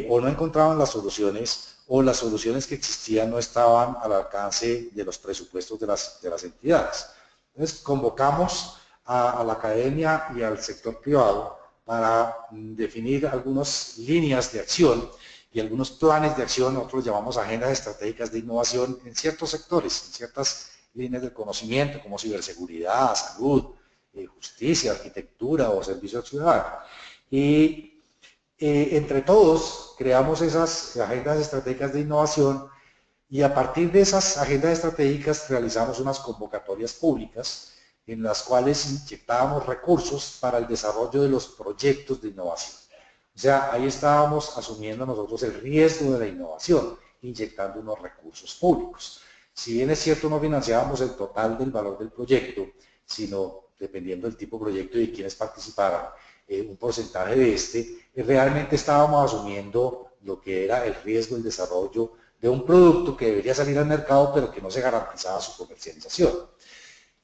o no encontraban las soluciones o las soluciones que existían no estaban al alcance de los presupuestos de las entidades. Entonces convocamos a la academia y al sector privado para definir algunas líneas de acción y algunos planes de acción, nosotros llamamos agendas estratégicas de innovación en ciertos sectores, en ciertas líneas del conocimiento como ciberseguridad, salud, justicia, arquitectura o servicio al ciudadano. Y entre todos creamos esas agendas estratégicas de innovación y a partir de esas agendas estratégicas realizamos unas convocatorias públicas en las cuales inyectábamos recursos para el desarrollo de los proyectos de innovación. O sea, ahí estábamos asumiendo nosotros el riesgo de la innovación, inyectando unos recursos públicos. Si bien es cierto, no financiábamos el total del valor del proyecto, sino dependiendo del tipo de proyecto y de quienes participaran, un porcentaje de realmente estábamos asumiendo lo que era el riesgo del desarrollo de un producto que debería salir al mercado, pero que no se garantizaba su comercialización.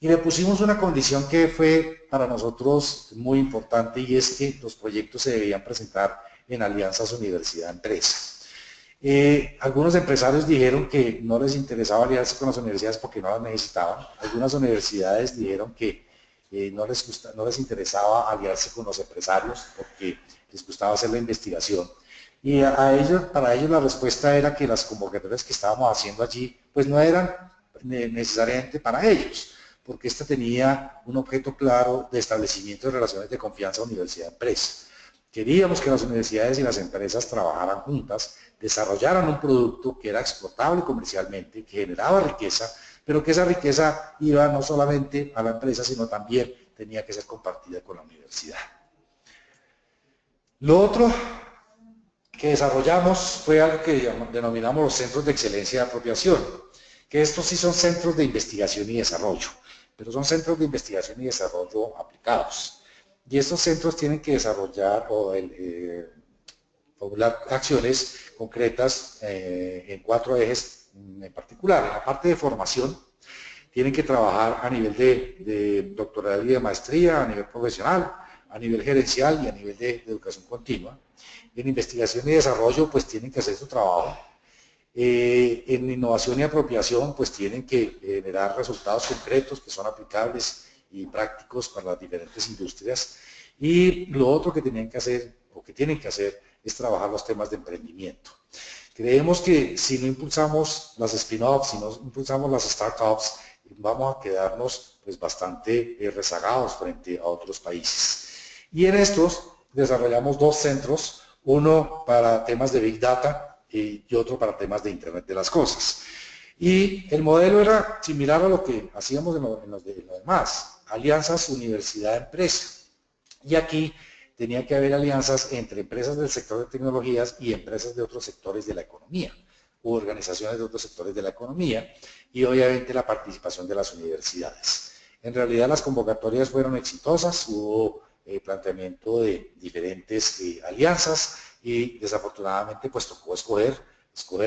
Y le pusimos una condición que fue para nosotros muy importante y es que los proyectos se debían presentar en alianzas universidad-empresa. Algunos empresarios dijeron que no les interesaba aliarse con las universidades porque no las necesitaban. Algunas universidades dijeron que no les interesaba aliarse con los empresarios porque les gustaba hacer la investigación. Y para ellos la respuesta era que las convocatorias que estábamos haciendo allí pues no eran necesariamente para ellos, porque esta tenía un objeto claro de establecimiento de relaciones de confianza universidad-empresa. Queríamos que las universidades y las empresas trabajaran juntas, desarrollaran un producto que era exportable comercialmente, que generaba riqueza, pero que esa riqueza iba no solamente a la empresa, sino también tenía que ser compartida con la universidad. Lo otro que desarrollamos fue algo que denominamos los centros de excelencia de apropiación, que estos sí son centros de investigación y desarrollo, pero son centros de investigación y desarrollo aplicados. Y estos centros tienen que desarrollar o formular acciones concretas en 4 ejes en particular. En la parte de formación, tienen que trabajar a nivel de doctoral y de maestría, a nivel profesional, a nivel gerencial y a nivel de educación continua. En investigación y desarrollo, pues tienen que hacer su trabajo. En innovación y apropiación, pues tienen que generar resultados concretos que son aplicables y prácticos para las diferentes industrias. Y lo otro que tenían que hacer, o que tienen que hacer, es trabajar los temas de emprendimiento. Creemos que si no impulsamos las spin-offs, si no impulsamos las startups, vamos a quedarnos pues bastante rezagados frente a otros países. Y en estos desarrollamos 2 centros, uno para temas de Big Data y otro para temas de Internet de las Cosas. Y el modelo era similar a lo que hacíamos en los demás, alianzas universidad-empresa. Y aquí tenía que haber alianzas entre empresas del sector de tecnologías y empresas de otros sectores de la economía, u organizaciones de otros sectores de la economía, y obviamente la participación de las universidades. En realidad las convocatorias fueron exitosas, hubo planteamiento de diferentes alianzas y desafortunadamente pues tocó escoger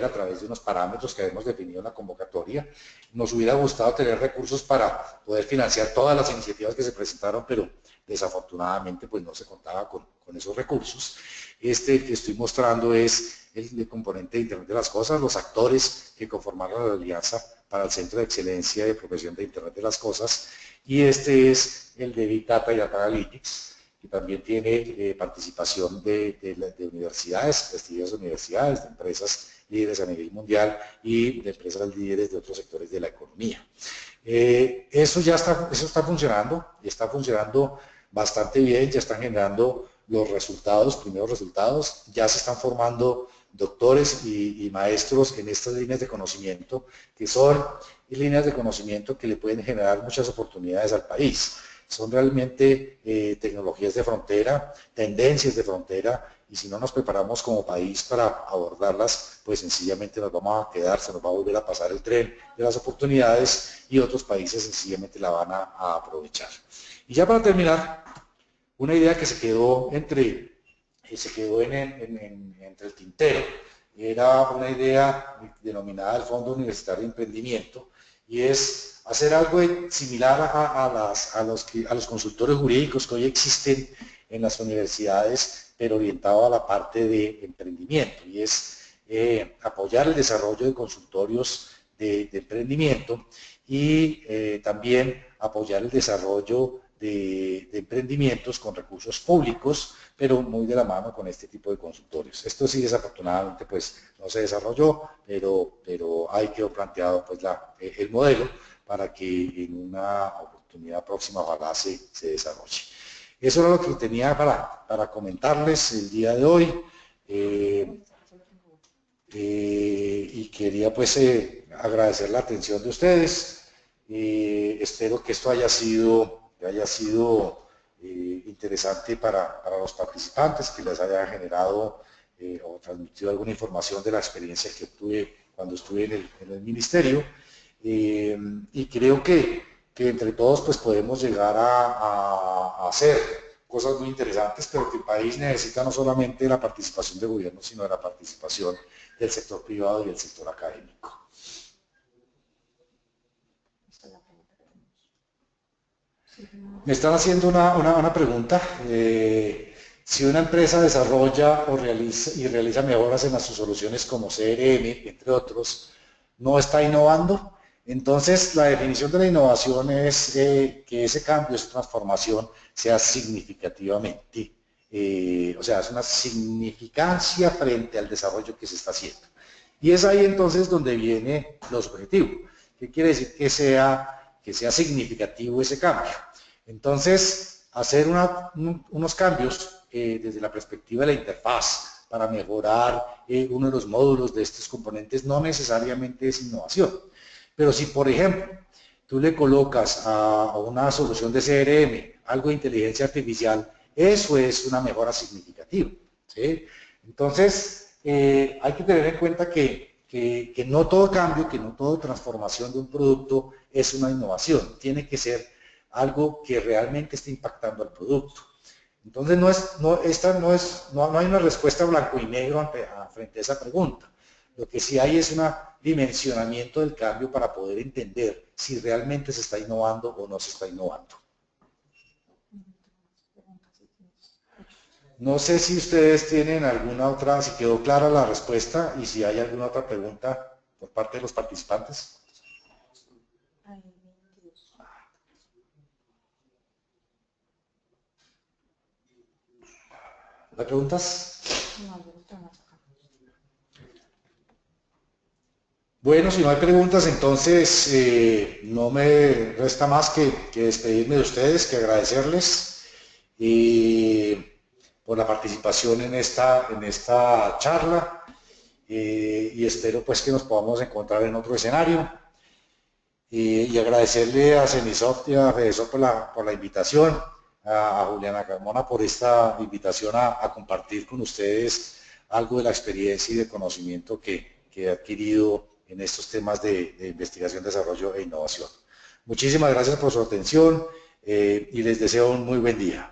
a través de unos parámetros que habíamos definido en la convocatoria. Nos hubiera gustado tener recursos para poder financiar todas las iniciativas que se presentaron, pero desafortunadamente pues no se contaba con esos recursos. Este que estoy mostrando es el componente de Internet de las Cosas, los actores que conformaron la alianza para el Centro de Excelencia de Profesión de Internet de las Cosas, y este es el de Big Data y Data Analytics, que también tiene participación de universidades, prestigiosas universidades, de empresas líderes a nivel mundial y de empresas líderes de otros sectores de la economía. Eso está funcionando, y está funcionando bastante bien, ya están generando los resultados, primeros resultados, ya se están formando doctores y maestros en estas líneas de conocimiento, que son líneas de conocimiento que le pueden generar muchas oportunidades al país. Son realmente tecnologías de frontera, tendencias de frontera, y si no nos preparamos como país para abordarlas, pues sencillamente nos vamos a quedar, se nos va a volver a pasar el tren de las oportunidades y otros países sencillamente la van a aprovechar. Y ya para terminar, una idea que se quedó entre el tintero, era una idea denominada el Fondo Universitario de Emprendimiento, y es hacer algo similar a los consultores jurídicos que hoy existen en las universidades, pero orientado a la parte de emprendimiento, y es apoyar el desarrollo de consultorios de emprendimiento y también apoyar el desarrollo de emprendimientos con recursos públicos, pero muy de la mano con este tipo de consultorios. Esto sí, desafortunadamente, pues no se desarrolló, pero ahí quedó planteado pues el modelo para que en una oportunidad próxima ojalá se desarrolle. Eso era lo que tenía para comentarles el día de hoy. Y quería pues agradecer la atención de ustedes. Espero que esto haya sido interesante para los participantes, que les haya generado o transmitido alguna información de la experiencia que tuve cuando estuve en el ministerio, y creo que entre todos pues podemos llegar a hacer cosas muy interesantes, pero que el país necesita no solamente la participación del gobierno, sino la participación del sector privado y del sector académico. Me están haciendo una pregunta. Si una empresa desarrolla o realiza mejoras en sus soluciones como CRM, entre otros, no está innovando. Entonces, la definición de la innovación es que ese cambio, esa transformación, sea significativamente, o sea, es una significancia frente al desarrollo que se está haciendo. Y es ahí entonces donde viene lo subjetivo. ¿Qué quiere decir que sea significativo ese cambio? Entonces, hacer unos cambios desde la perspectiva de la interfaz para mejorar uno de los módulos de estos componentes no necesariamente es innovación. Pero si, por ejemplo, tú le colocas a una solución de CRM algo de inteligencia artificial, eso es una mejora significativa, ¿sí? Entonces, hay que tener en cuenta que no todo cambio, que no toda transformación de un producto es una innovación. Tiene que ser algo que realmente esté impactando al producto. Entonces, no hay una respuesta blanco y negro frente a esa pregunta. Lo que sí hay es un dimensionamiento del cambio para poder entender si realmente se está innovando o no se está innovando. No sé si ustedes tienen alguna otra, si quedó clara la respuesta y si hay alguna otra pregunta por parte de los participantes. ¿Hay preguntas? Bueno, si no hay preguntas, entonces no me resta más que despedirme de ustedes, que agradecerles por la participación en esta charla y espero pues que nos podamos encontrar en otro escenario y agradecerle a CENISOFT y a FEDESOFT por la invitación, a Juliana Carmona por esta invitación a compartir con ustedes algo de la experiencia y de conocimiento que he adquirido en estos temas de investigación, desarrollo e innovación. Muchísimas gracias por su atención y les deseo un muy buen día.